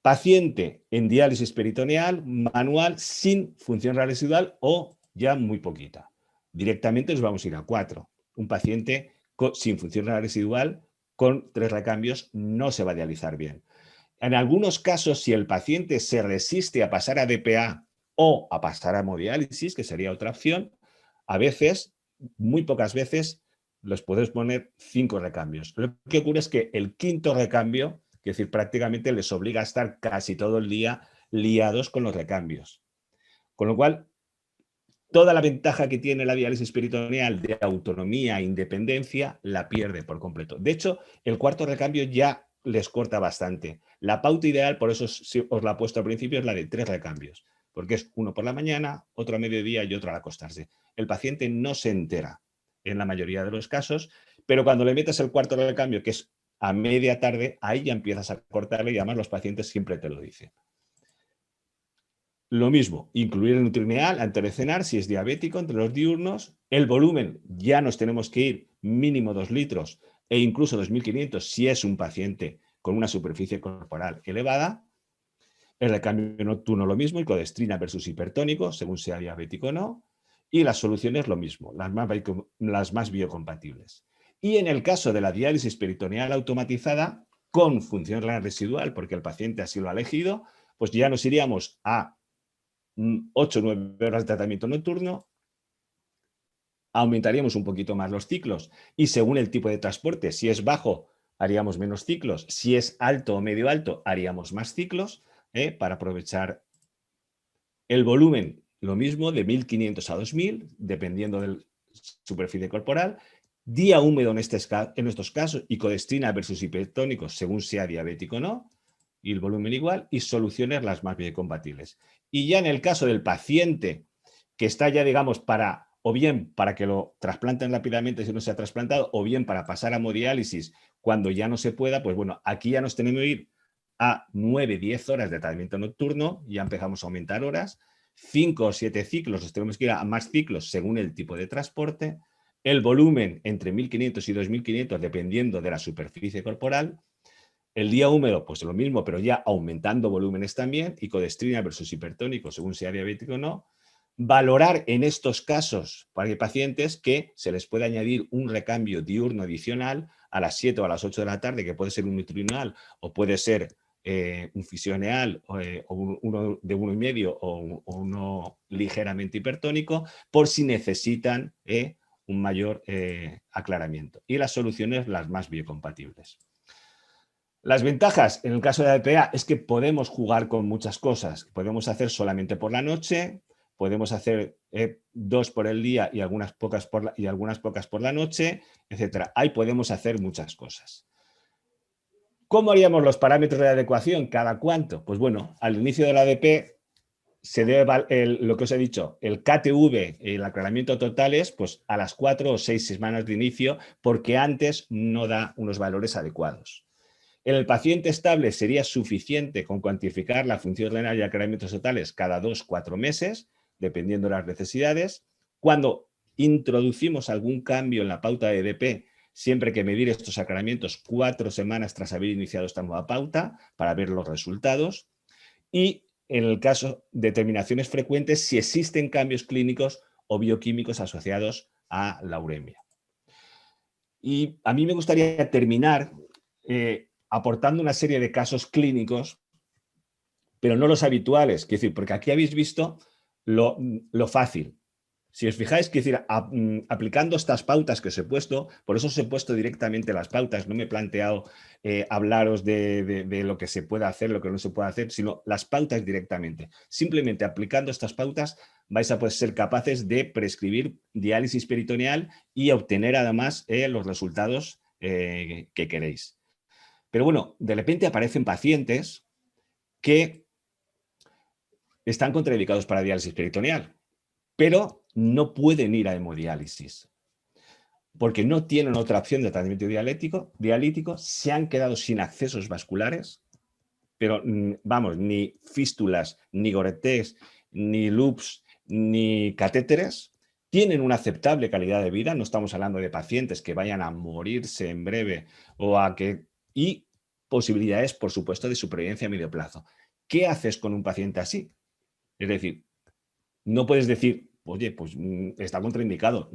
Paciente en diálisis peritoneal manual sin función renal residual o ya muy poquita. Directamente nos vamos a ir a 4. Un paciente sin función renal residual con 3 recambios no se va a dializar bien. En algunos casos, si el paciente se resiste a pasar a DPA o a pasar a hemodiálisis, que sería otra opción, a veces, muy pocas veces, los podemos poner 5 recambios. Lo que ocurre es que el quinto recambio, es decir, prácticamente les obliga a estar casi todo el día liados con los recambios. Con lo cual, toda la ventaja que tiene la diálisis peritoneal de autonomía e independencia la pierde por completo. De hecho, el cuarto recambio ya les corta bastante. La pauta ideal, por eso os la he puesto al principio, es la de 3 recambios, porque es uno por la mañana, otro a mediodía y otro al acostarse. El paciente no se entera en la mayoría de los casos, pero cuando le metes el cuarto recambio, que es a media tarde, ahí ya empiezas a cortarle y además los pacientes siempre te lo dicen. Lo mismo, incluir el nutrineal antes de cenar si es diabético entre los diurnos. El volumen ya nos tenemos que ir mínimo 2 litros e incluso 2.500 si es un paciente con una superficie corporal elevada. El recambio nocturno lo mismo, y codestrina versus hipertónico, según sea diabético o no. Y las soluciones lo mismo, las más biocompatibles. Y en el caso de la diálisis peritoneal automatizada con función renal residual, porque el paciente así lo ha elegido, pues ya nos iríamos a 8 o 9 horas de tratamiento nocturno, aumentaríamos un poquito más los ciclos y según el tipo de transporte, si es bajo haríamos menos ciclos, si es alto o medio alto haríamos más ciclos para aprovechar el volumen, lo mismo de 1.500 a 2.000 dependiendo de la superficie corporal, día húmedo en estos casos y codestrina versus hipertónicos según sea diabético o no, y el volumen igual, y soluciones las más biocompatibles. Y ya en el caso del paciente que está ya, digamos, o bien para que lo trasplanten rápidamente si no se ha trasplantado, o bien para pasar a hemodiálisis cuando ya no se pueda, pues bueno, aquí ya nos tenemos que ir a 9-10 horas de tratamiento nocturno, ya empezamos a aumentar horas, 5 o 7 ciclos, nos tenemos que ir a más ciclos según el tipo de transporte, el volumen entre 1.500 y 2.500 dependiendo de la superficie corporal. El día húmedo, pues lo mismo, pero ya aumentando volúmenes también, y codestrina versus hipertónico, según sea diabético o no. Valorar en estos casos para pacientes que se les puede añadir un recambio diurno adicional a las 7 o a las 8 de la tarde, que puede ser un nutrineal o puede ser un fisioneal o uno de 1,5 o uno ligeramente hipertónico, por si necesitan un mayor aclaramiento. Y las soluciones las más biocompatibles. Las ventajas en el caso de la DPA es que podemos jugar con muchas cosas. Podemos hacer solamente por la noche, podemos hacer 2 por el día y algunas pocas por la noche, etc. Ahí podemos hacer muchas cosas. ¿Cómo haríamos los parámetros de adecuación? ¿Cada cuánto? Pues bueno, al inicio de la ADP se debe, lo que os he dicho, el KTV, el aclaramiento totales, pues a las 4 o 6 semanas de inicio, porque antes no da unos valores adecuados. En el paciente estable sería suficiente con cuantificar la función renal y aclaramientos totales cada 2-4 meses, dependiendo de las necesidades. Cuando introducimos algún cambio en la pauta de EDP, siempre hay que medir estos aclaramientos 4 semanas tras haber iniciado esta nueva pauta para ver los resultados. Y en el caso de determinaciones frecuentes, si existen cambios clínicos o bioquímicos asociados a la uremia. Y a mí me gustaría terminar aportando una serie de casos clínicos, pero no los habituales, quiero decir, porque aquí habéis visto lo fácil. Si os fijáis, quiero decir, aplicando estas pautas que os he puesto, por eso os he puesto directamente las pautas, no me he planteado hablaros de lo que se puede hacer, lo que no se puede hacer, sino las pautas directamente. Simplemente aplicando estas pautas vais a poder ser capaces de prescribir diálisis peritoneal y obtener además los resultados que queréis. Pero bueno, de repente aparecen pacientes que están contraindicados para diálisis peritoneal, pero no pueden ir a hemodiálisis porque no tienen otra opción de tratamiento dialítico, se han quedado sin accesos vasculares, pero vamos, ni fístulas, ni goretés, ni loops, ni catéteres, tienen una aceptable calidad de vida, no estamos hablando de pacientes que vayan a morirse en breve y posibilidades, por supuesto, de supervivencia a medio plazo. ¿Qué haces con un paciente así? Es decir, no puedes decir, oye, pues está contraindicado,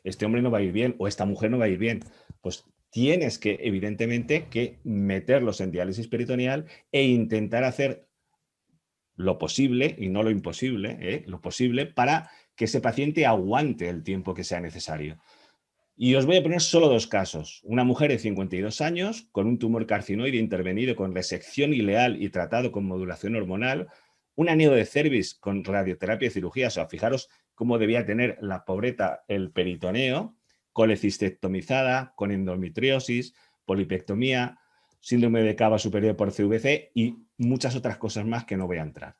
este hombre no va a ir bien o esta mujer no va a ir bien. Pues tienes que, evidentemente, que meterlos en diálisis peritoneal e intentar hacer lo posible y no lo imposible, lo posible para que ese paciente aguante el tiempo que sea necesario. Y os voy a poner solo 2 casos. Una mujer de 52 años con un tumor carcinoide intervenido con resección ileal y tratado con modulación hormonal, un anillo de cervix con radioterapia y cirugía. O sea, fijaros cómo debía tener la pobreta el peritoneo, colecistectomizada, con endometriosis, polipectomía, síndrome de cava superior por CVC y muchas otras cosas más que no voy a entrar.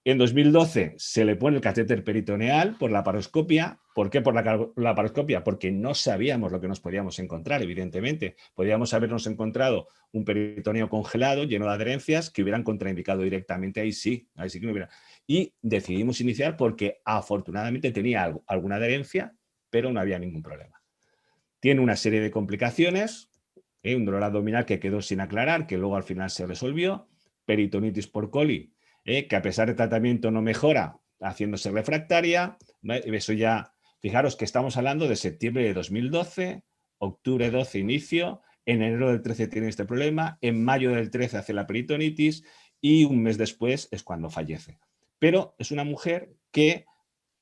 En 2012 se le pone el catéter peritoneal por laparoscopia. ¿Por qué por la laparoscopia? Porque no sabíamos lo que nos podíamos encontrar, evidentemente. Podíamos habernos encontrado un peritoneo congelado, lleno de adherencias, que hubieran contraindicado directamente. Ahí sí que no hubiera. Y decidimos iniciar porque afortunadamente tenía alguna adherencia, pero no había ningún problema. Tiene una serie de complicaciones, un dolor abdominal que quedó sin aclarar, que luego al final se resolvió, peritonitis por coli, que a pesar de tratamiento no mejora, haciéndose refractaria. Eso ya, fijaros que estamos hablando de septiembre de 2012, octubre 12 inicio, en enero del 13 tiene este problema, en mayo del 13 hace la peritonitis y un mes después es cuando fallece. Pero es una mujer que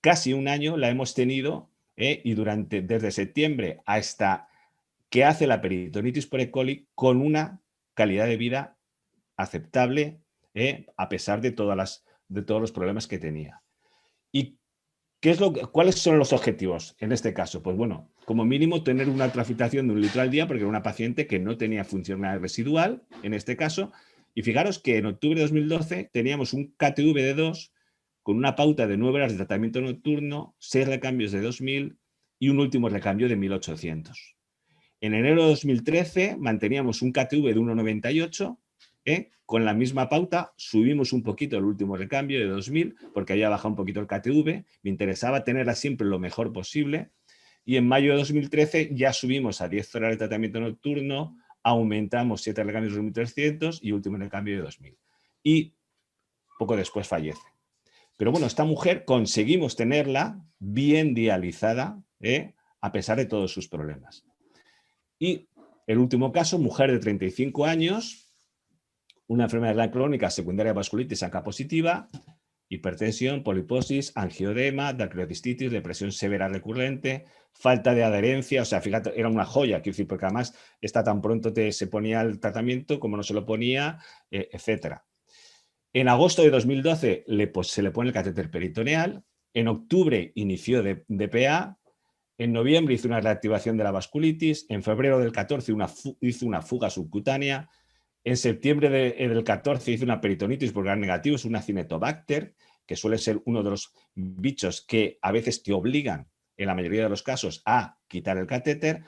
casi un año la hemos tenido y desde septiembre hasta que hace la peritonitis por E. coli con una calidad de vida aceptable, a pesar de todos los problemas que tenía. ¿Y cuáles son los objetivos en este caso? Pues bueno, como mínimo tener una ultrafiltración de 1 litro al día, porque era una paciente que no tenía función renal residual, en este caso, y fijaros que en octubre de 2012 teníamos un KTV de 2 con una pauta de 9 horas de tratamiento nocturno, 6 recambios de 2000 y un último recambio de 1800. En enero de 2013 manteníamos un KTV de 1,98, con la misma pauta subimos un poquito el último recambio de 2000 porque había bajado un poquito el KTV, me interesaba tenerla siempre lo mejor posible y en mayo de 2013 ya subimos a 10 horas de tratamiento nocturno, aumentamos 7 recambios de 2300 y último recambio de 2000 y poco después fallece. Pero bueno, esta mujer conseguimos tenerla bien dializada, a pesar de todos sus problemas. Y el último caso, mujer de 35 años, una enfermedad crónica secundaria vasculitis ACA positiva, hipertensión, poliposis, angioedema, dacrocistitis, depresión severa recurrente, falta de adherencia, o sea, fíjate, era una joya, quiero decir, porque además esta tan pronto se ponía el tratamiento como no se lo ponía, etcétera. En agosto de 2012 se le pone el catéter peritoneal, en octubre inició DPA, En noviembre hizo una reactivación de la vasculitis, en febrero del 14 hizo una fuga subcutánea, en septiembre del 14 hizo una peritonitis por gram negativo, es una Acinetobacter, que suele ser uno de los bichos que a veces te obligan, en la mayoría de los casos, a quitar el catéter.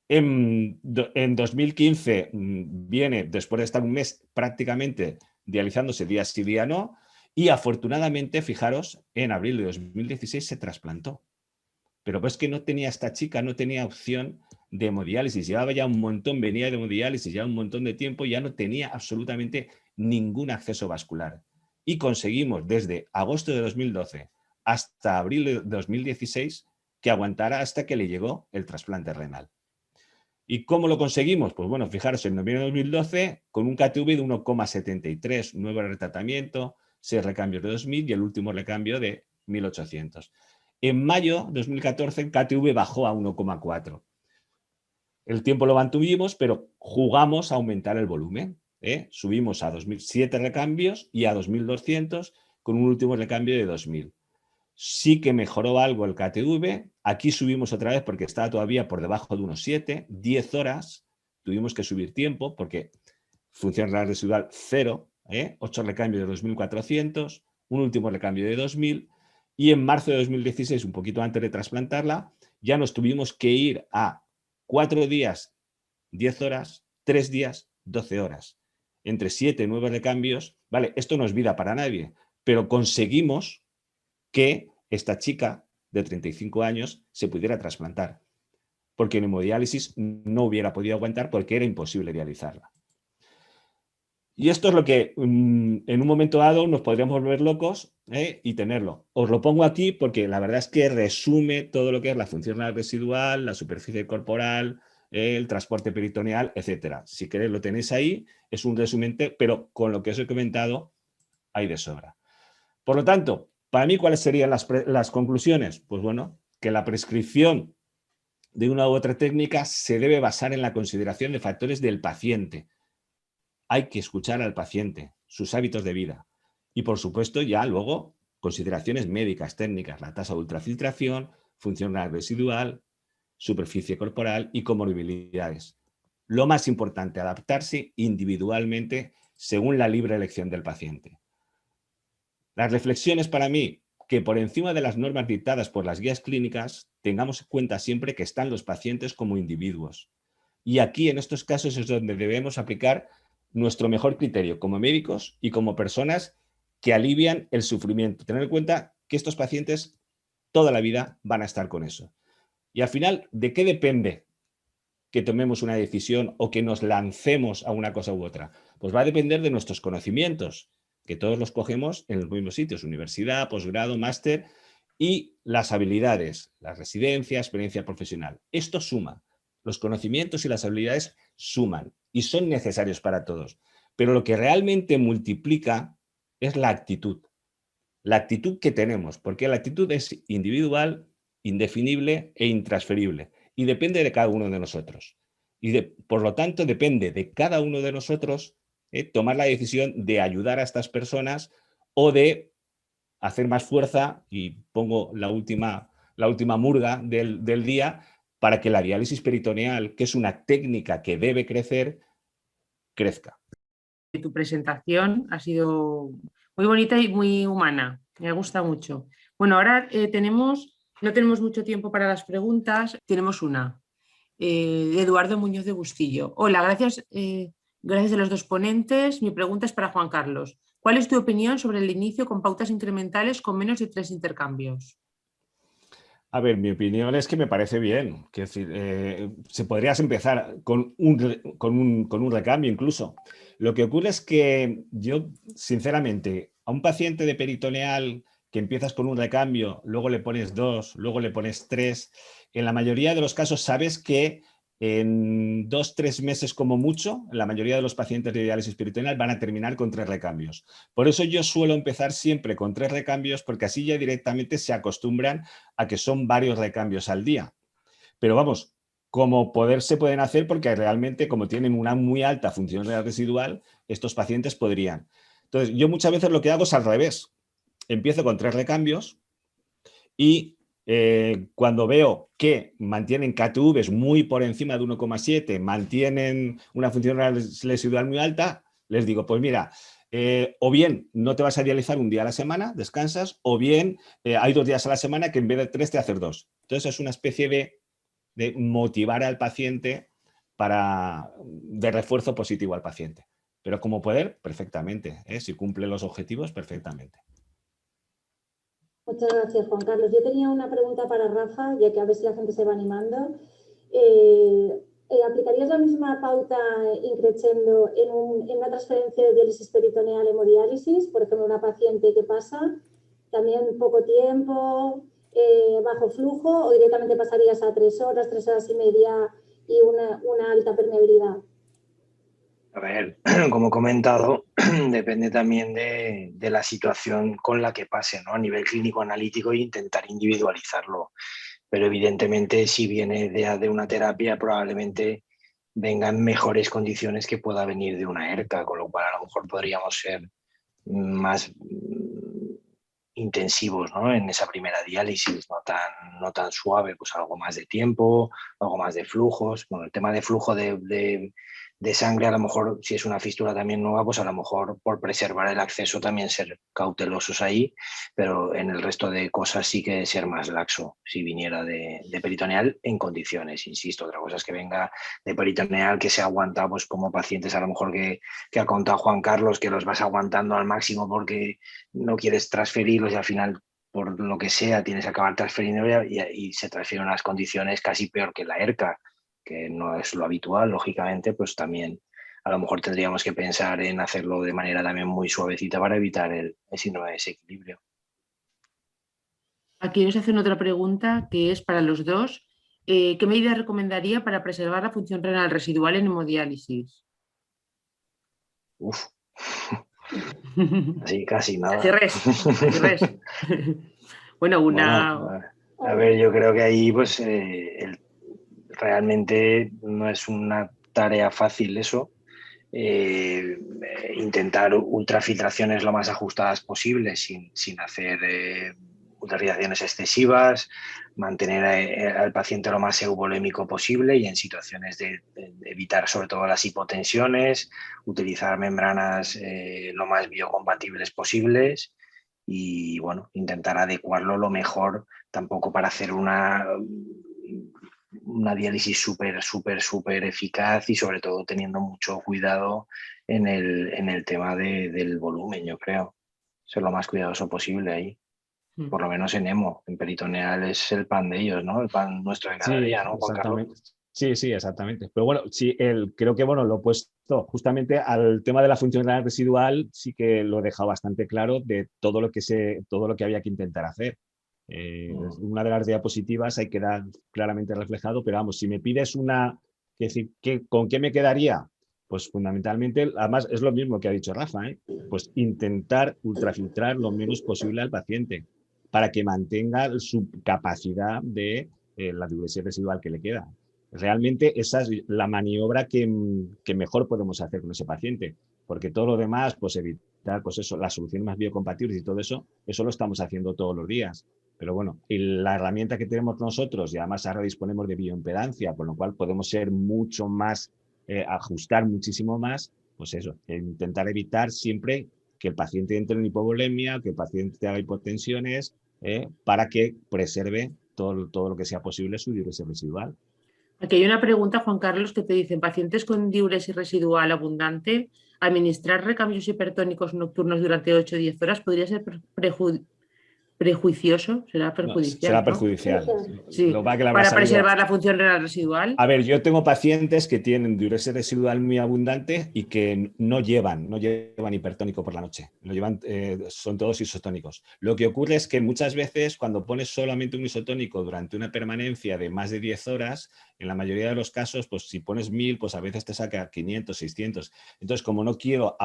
En 2015 viene, después de estar un mes prácticamente dializándose día sí, día no, y afortunadamente, fijaros, en abril de 2016 se trasplantó. Pero pues que no tenía esta chica, no tenía opción de hemodiálisis, llevaba ya un montón, venía de hemodiálisis ya un montón de tiempo, ya no tenía absolutamente ningún acceso vascular. Y conseguimos desde agosto de 2012 hasta abril de 2016 que aguantara hasta que le llegó el trasplante renal. ¿Y cómo lo conseguimos? Pues bueno, fijaros, en noviembre de 2012 con un KTV de 1,73, nuevo retratamiento, 6 recambios de 2000 y el último recambio de 1800. En mayo de 2014 el KTV bajó a 1,4. El tiempo lo mantuvimos, pero jugamos a aumentar el volumen. Subimos a 2007 recambios y a 2200 con un último recambio de 2000. Sí que mejoró algo el KTV. Aquí subimos otra vez porque estaba todavía por debajo de 1,7. 10 horas. Tuvimos que subir tiempo porque función renal residual 0. 8 recambios de 2400. Un último recambio de 2000. Y en marzo de 2016, un poquito antes de trasplantarla, ya nos tuvimos que ir a 4 días, 10 horas, 3 días, 12 horas. Entre 7 y 9 recambios. Vale, esto no es vida para nadie, pero conseguimos que esta chica de 35 años se pudiera trasplantar, porque en hemodiálisis no hubiera podido aguantar porque era imposible dializarla. Y esto es lo que en un momento dado nos podríamos volver locos y tenerlo. Os lo pongo aquí porque la verdad es que resume todo lo que es la función renal residual, la superficie corporal, el transporte peritoneal, etc. Si queréis lo tenéis ahí, es un resumen, pero con lo que os he comentado hay de sobra. Por lo tanto, para mí, ¿cuáles serían las conclusiones? Pues bueno, que la prescripción de una u otra técnica se debe basar en la consideración de factores del paciente. Hay que escuchar al paciente, sus hábitos de vida y, por supuesto, ya luego consideraciones médicas, técnicas, la tasa de ultrafiltración, función renal residual, superficie corporal y comorbilidades. Lo más importante, adaptarse individualmente según la libre elección del paciente. Las reflexiones para mí, que por encima de las normas dictadas por las guías clínicas, tengamos en cuenta siempre que están los pacientes como individuos. Y aquí, en estos casos, es donde debemos aplicar nuestro mejor criterio como médicos y como personas que alivian el sufrimiento. Tener en cuenta que estos pacientes toda la vida van a estar con eso. Y al final, ¿de qué depende que tomemos una decisión o que nos lancemos a una cosa u otra? Pues va a depender de nuestros conocimientos, que todos los cogemos en los mismos sitios, universidad, posgrado, máster, y las habilidades, la residencia, experiencia profesional. Esto suma. Los conocimientos y las habilidades suman y son necesarios para todos. Pero lo que realmente multiplica es la actitud que tenemos, porque la actitud es individual, indefinible e intransferible y depende de cada uno de nosotros. Y por lo tanto depende de cada uno de nosotros tomar la decisión de ayudar a estas personas o de hacer más fuerza, y pongo la última murga del día, para que la diálisis peritoneal, que es una técnica que debe crecer, crezca. Tu presentación ha sido muy bonita y muy humana, me gusta mucho. Bueno, ahora no tenemos mucho tiempo para las preguntas, tenemos una, de Eduardo Muñoz de Bustillo. Hola, gracias a los dos ponentes. Mi pregunta es para Juan Carlos. ¿Cuál es tu opinión sobre el inicio con pautas incrementales con menos de 3 intercambios? A ver, mi opinión es que me parece bien. Que se podrías empezar con un recambio incluso. Lo que ocurre es que yo, sinceramente, a un paciente de peritoneal que empiezas con un recambio, luego le pones 2, luego le pones 3, en la mayoría de los casos sabes que en 2-3 meses como mucho, la mayoría de los pacientes de diálisis peritoneal van a terminar con 3 recambios. Por eso yo suelo empezar siempre con 3 recambios, porque así ya directamente se acostumbran a que son varios recambios al día. Pero vamos, como se pueden hacer, porque realmente como tienen una muy alta función renal residual, estos pacientes podrían. Entonces, yo muchas veces lo que hago es al revés. Empiezo con 3 recambios y Cuando veo que mantienen KTVs muy por encima de 1,7, mantienen una función renal residual muy alta, les digo, pues mira, o bien no te vas a dializar un día a la semana, descansas, o bien hay 2 días a la semana que en vez de 3 te haces 2. Entonces es una especie de motivar al paciente de refuerzo positivo al paciente. Pero como poder, perfectamente. Si cumple los objetivos, perfectamente. Muchas gracias, Juan Carlos. Yo tenía una pregunta para Rafa, ya que a ver si la gente se va animando. ¿Aplicarías la misma pauta increciendo en una transferencia de diálisis peritoneal hemodiálisis? Por ejemplo, una paciente que pasa también poco tiempo, bajo flujo, o directamente pasarías a 3 horas y media y una alta permeabilidad. A ver, como he comentado, depende también de la situación con la que pase, ¿no? A nivel clínico analítico e intentar individualizarlo. Pero evidentemente si viene de una terapia probablemente venga en mejores condiciones que pueda venir de una ERCA, con lo cual a lo mejor podríamos ser más intensivos, ¿no? En esa primera diálisis, no tan suave, pues algo más de tiempo, algo más de flujos. Bueno, el tema de flujo de sangre, a lo mejor si es una fístula también nueva, pues a lo mejor por preservar el acceso también ser cautelosos ahí, pero en el resto de cosas sí que ser más laxo si viniera de peritoneal en condiciones, insisto. Otra cosa es que venga de peritoneal que se aguanta, pues como pacientes a lo mejor que ha contado Juan Carlos, que los vas aguantando al máximo porque no quieres transferirlos y al final por lo que sea tienes que acabar transfiriendo y se transfieren unas condiciones casi peor que la ERCA, que no es lo habitual, lógicamente, pues también a lo mejor tendríamos que pensar en hacerlo de manera también muy suavecita para evitar el síndrome de desequilibrio. Aquí nos hacen otra pregunta que es para los dos. ¿Qué medidas recomendaría para preservar la función renal residual en hemodiálisis? Uf, así casi Casi nada. res. Bueno, Bueno, a ver, yo creo que ahí pues realmente no es una tarea fácil eso. Intentar ultrafiltraciones lo más ajustadas posible sin hacer ultrafiltraciones excesivas, mantener al paciente lo más euvolémico posible y en situaciones de evitar sobre todo las hipotensiones, utilizar membranas lo más biocompatibles posibles y bueno, intentar adecuarlo lo mejor, tampoco para hacer una diálisis súper eficaz y sobre todo teniendo mucho cuidado en el tema del volumen, yo creo. Ser lo más cuidadoso posible ahí. Por lo menos en hemo, en peritoneal es el pan de ellos, ¿no? El pan nuestro de cada Sí, día, ¿no, Juan Carlos? exactamente. Sí, exactamente. Pero bueno, sí, creo que bueno, lo he puesto justamente al tema de la función renal residual, sí que lo he dejado bastante claro de todo lo que había que intentar hacer. Una de las diapositivas ahí queda claramente reflejado, pero vamos, si me pides ¿con qué me quedaría? Pues fundamentalmente, además es lo mismo que ha dicho Rafa, pues intentar ultrafiltrar lo menos posible al paciente para que mantenga su capacidad de la diuresis residual que le queda. Realmente esa es la maniobra que mejor podemos hacer con ese paciente, porque todo lo demás, pues evitar, pues eso, las soluciones más biocompatibles y todo eso lo estamos haciendo todos los días. Pero bueno, y la herramienta que tenemos nosotros, y además ahora disponemos de bioimpedancia, con lo cual podemos ser mucho más, ajustar muchísimo más, pues eso, intentar evitar siempre que el paciente entre en hipovolemia, que el paciente haga hipotensiones, para que preserve todo lo que sea posible su diuresis residual. Aquí hay una pregunta, Juan Carlos, que te dice, en pacientes con diuresis residual abundante, administrar recambios hipertónicos nocturnos durante 8 o 10 horas podría ser prejuicioso, será perjudicial, será ¿no? perjudicial. Sí, Lo que le habrá para salido. preservar la función renal residual. A ver, yo tengo pacientes que tienen diuresis residual muy abundante y que no llevan hipertónico por la noche. Son todos isotónicos. Lo que ocurre es que muchas veces cuando pones solamente un isotónico durante una permanencia de más de 10 horas, en la mayoría de los casos, pues si pones 1000, pues a veces te saca 500, 600. Entonces, como no quiero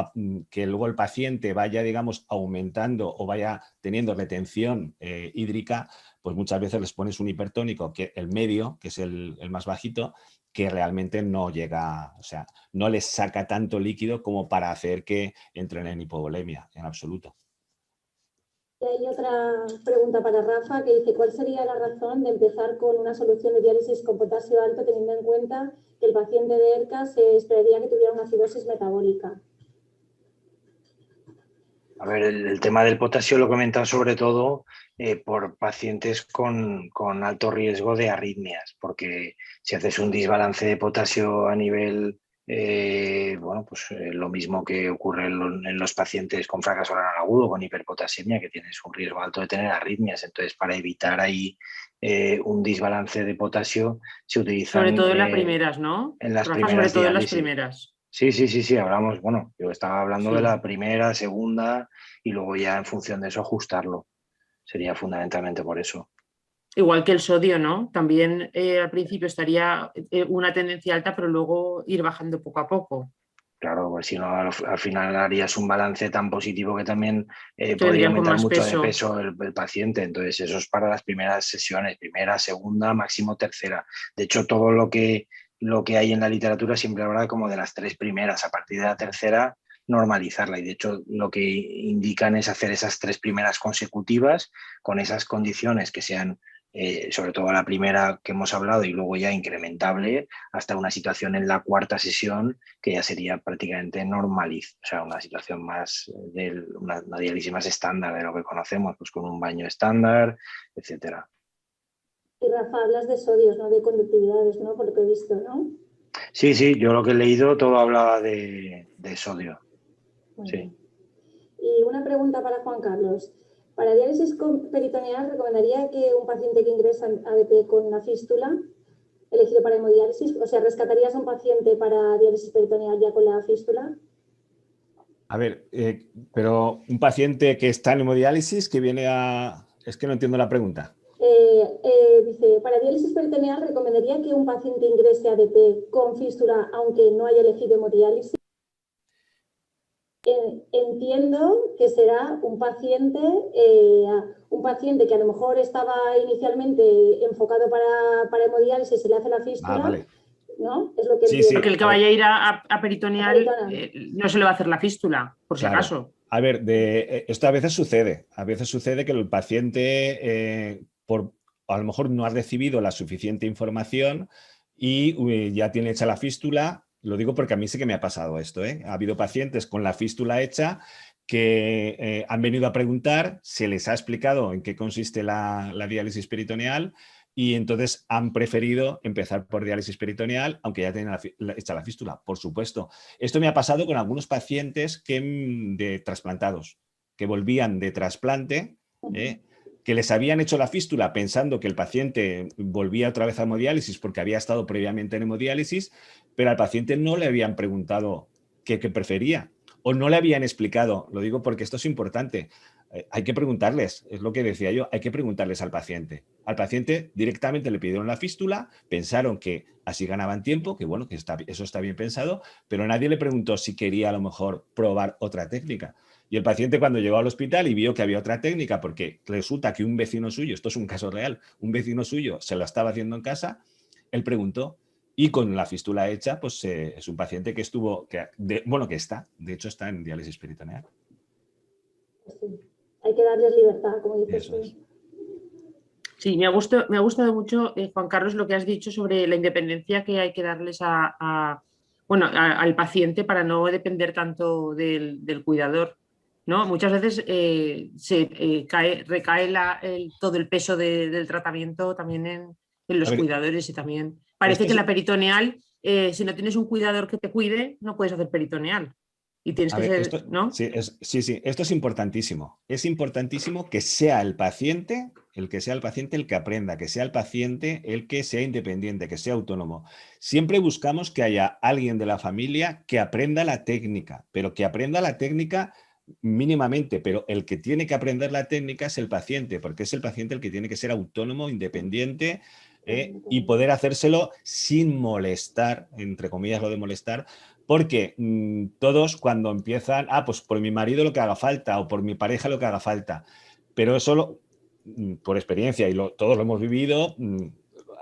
que luego el paciente vaya, digamos, aumentando o vaya teniendo retención hídrica, pues muchas veces les pones un hipertónico, que el medio, que es el más bajito, que realmente no llega, o sea, no les saca tanto líquido como para hacer que entren en hipovolemia, en absoluto. Y Y hay otra pregunta para Rafa que dice, ¿cuál sería la razón de empezar con una solución de diálisis con potasio alto teniendo en cuenta que el paciente de ERCA se esperaría que tuviera una acidosis metabólica? A ver, el tema del potasio lo he comentado sobre todo por pacientes con alto riesgo de arritmias, porque si haces un desbalance de potasio a nivel, lo mismo que ocurre en los pacientes con fracaso renal agudo, con hiperpotasemia, que tienes un riesgo alto de tener arritmias. Entonces, para evitar ahí un desbalance de potasio, se utilizan... Sobre todo en las primeras, ¿no? En las Rafa, primeras sobre todo en las diálisis. primeras. Sí, hablamos, bueno, yo estaba hablando Sí. de la primera, segunda y luego ya en función de eso ajustarlo. Sería fundamentalmente por eso. Igual que el sodio, ¿no? También al principio estaría una tendencia alta, pero luego ir bajando poco a poco. Claro, pues si no, al final harías un balance tan positivo que también podría Tendrían con aumentar más mucho de peso. peso el paciente. Entonces, eso es para las primeras sesiones, primera, segunda, máximo tercera. De hecho, todo lo que hay en la literatura siempre habla como de las 3 primeras. A partir de la tercera, normalizarla. Y de hecho, lo que indican es hacer esas 3 primeras consecutivas con esas condiciones que sean, sobre todo la primera que hemos hablado, y luego ya incrementable hasta una situación en la 4ª sesión que ya sería prácticamente normaliz, o sea, una situación más de una diálisis más estándar de lo que conocemos, pues con un baño estándar, etcétera. Y Rafa, hablas de sodios, no de conductividades, ¿no? Por lo que he visto, ¿no? Sí, yo lo que he leído todo hablaba de sodio. Muy sí. bien. Y una pregunta para Juan Carlos. Para diálisis peritoneal, ¿recomendaría que un paciente que ingresa en ADP con una fístula, elegido para hemodiálisis, o sea, rescatarías a un paciente para diálisis peritoneal ya con la fístula? A ver, pero un paciente que está en hemodiálisis, que viene a... Es que no entiendo la pregunta. Dice, para diálisis peritoneal, ¿recomendaría que un paciente ingrese a ADP con fístula aunque no haya elegido hemodiálisis? Entiendo que será un paciente que a lo mejor estaba inicialmente enfocado para hemodiálisis, se le hace la fístula, vale. ¿no? Es lo que Sí, entiendo. Porque el que vaya a ir a peritoneal no se le va a hacer la fístula, por si Claro. acaso. A ver, esto a veces sucede. A veces sucede que el paciente, a lo mejor no ha recibido la suficiente información y ya tiene hecha la fístula. Lo digo porque a mí sí que me ha pasado esto, ¿eh? Ha habido pacientes con la fístula hecha que han venido a preguntar, se les ha explicado en qué consiste la diálisis peritoneal y entonces han preferido empezar por diálisis peritoneal, aunque ya tienen hecha la fístula, por supuesto. Esto me ha pasado con algunos pacientes de trasplantados, que volvían de trasplante, que les habían hecho la fístula pensando que el paciente volvía otra vez a hemodiálisis porque había estado previamente en hemodiálisis, pero al paciente no le habían preguntado qué prefería o no le habían explicado. Lo digo porque esto es importante. Hay que preguntarles, es lo que decía yo, hay que preguntarles al paciente. Al paciente directamente le pidieron la fístula, pensaron que así ganaban tiempo, que bueno, que eso está bien pensado, pero nadie le preguntó si quería a lo mejor probar otra técnica. Y el paciente cuando llegó al hospital y vio que había otra técnica, porque resulta que un vecino suyo, esto es un caso real, un vecino suyo se lo estaba haciendo en casa, él preguntó. Y con la fístula hecha, pues es un paciente que de hecho está en diálisis peritoneal. Sí. Hay que darles libertad, como dices tú. Sí, me ha gustado mucho, Juan Carlos, lo que has dicho sobre la independencia que hay que darles al paciente para no depender tanto del cuidador, ¿no? Muchas veces recae todo el peso del tratamiento también en los cuidadores y también parece que la peritoneal, si no tienes un cuidador que te cuide, no puedes hacer peritoneal. Y tienes que ser, ¿no? Sí, esto es importantísimo. Es importantísimo que sea el paciente el que aprenda, que sea el paciente el que sea independiente, que sea autónomo. Siempre buscamos que haya alguien de la familia que aprenda la técnica, pero que aprenda la técnica mínimamente, pero el que tiene que aprender la técnica es el paciente, porque es el paciente el que tiene que ser autónomo, independiente, y poder hacérselo sin molestar, entre comillas lo de molestar, porque todos cuando empiezan, pues por mi marido lo que haga falta o por mi pareja lo que haga falta, pero eso por experiencia y todos lo hemos vivido,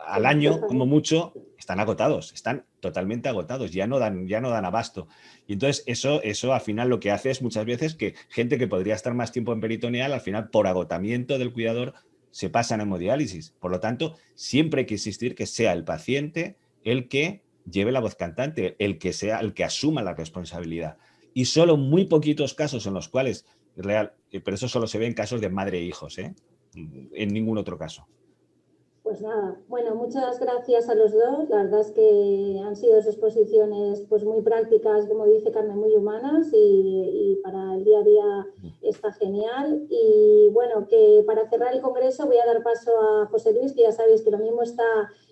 al año como mucho están agotados, están totalmente agotados, ya no dan abasto. Y entonces eso al final lo que hace es muchas veces que gente que podría estar más tiempo en peritoneal, al final por agotamiento del cuidador se pasan a hemodiálisis. Por lo tanto, siempre hay que insistir que sea el paciente el que lleve la voz cantante, el que asuma la responsabilidad. Y solo muy poquitos casos en los cuales, pero eso solo se ve en casos de madre e hijos, en ningún otro caso. Pues nada, bueno, muchas gracias a los dos. La verdad es que han sido dos exposiciones pues muy prácticas, como dice Carmen, muy humanas y para el día a día está genial. Y bueno, que para cerrar el congreso voy a dar paso a José Luis, que ya sabéis que lo mismo está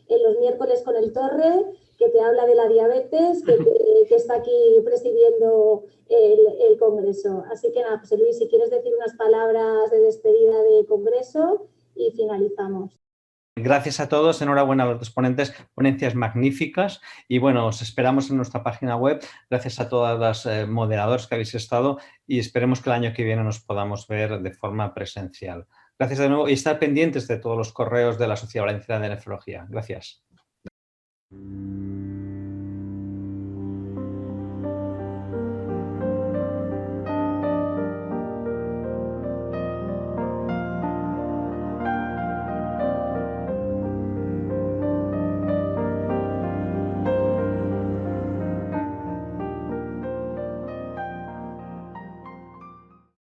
en los miércoles con el Torre, que te habla de la diabetes, que está aquí presidiendo el congreso. Así que nada, José Luis, si quieres decir unas palabras de despedida del congreso y finalizamos. Gracias a todos, enhorabuena a los dos ponentes, ponencias magníficas y bueno, os esperamos en nuestra página web. Gracias a todas las moderadores que habéis estado y esperemos que el año que viene nos podamos ver de forma presencial. Gracias de nuevo y estar pendientes de todos los correos de la Sociedad Valenciana de Nefrología. Gracias.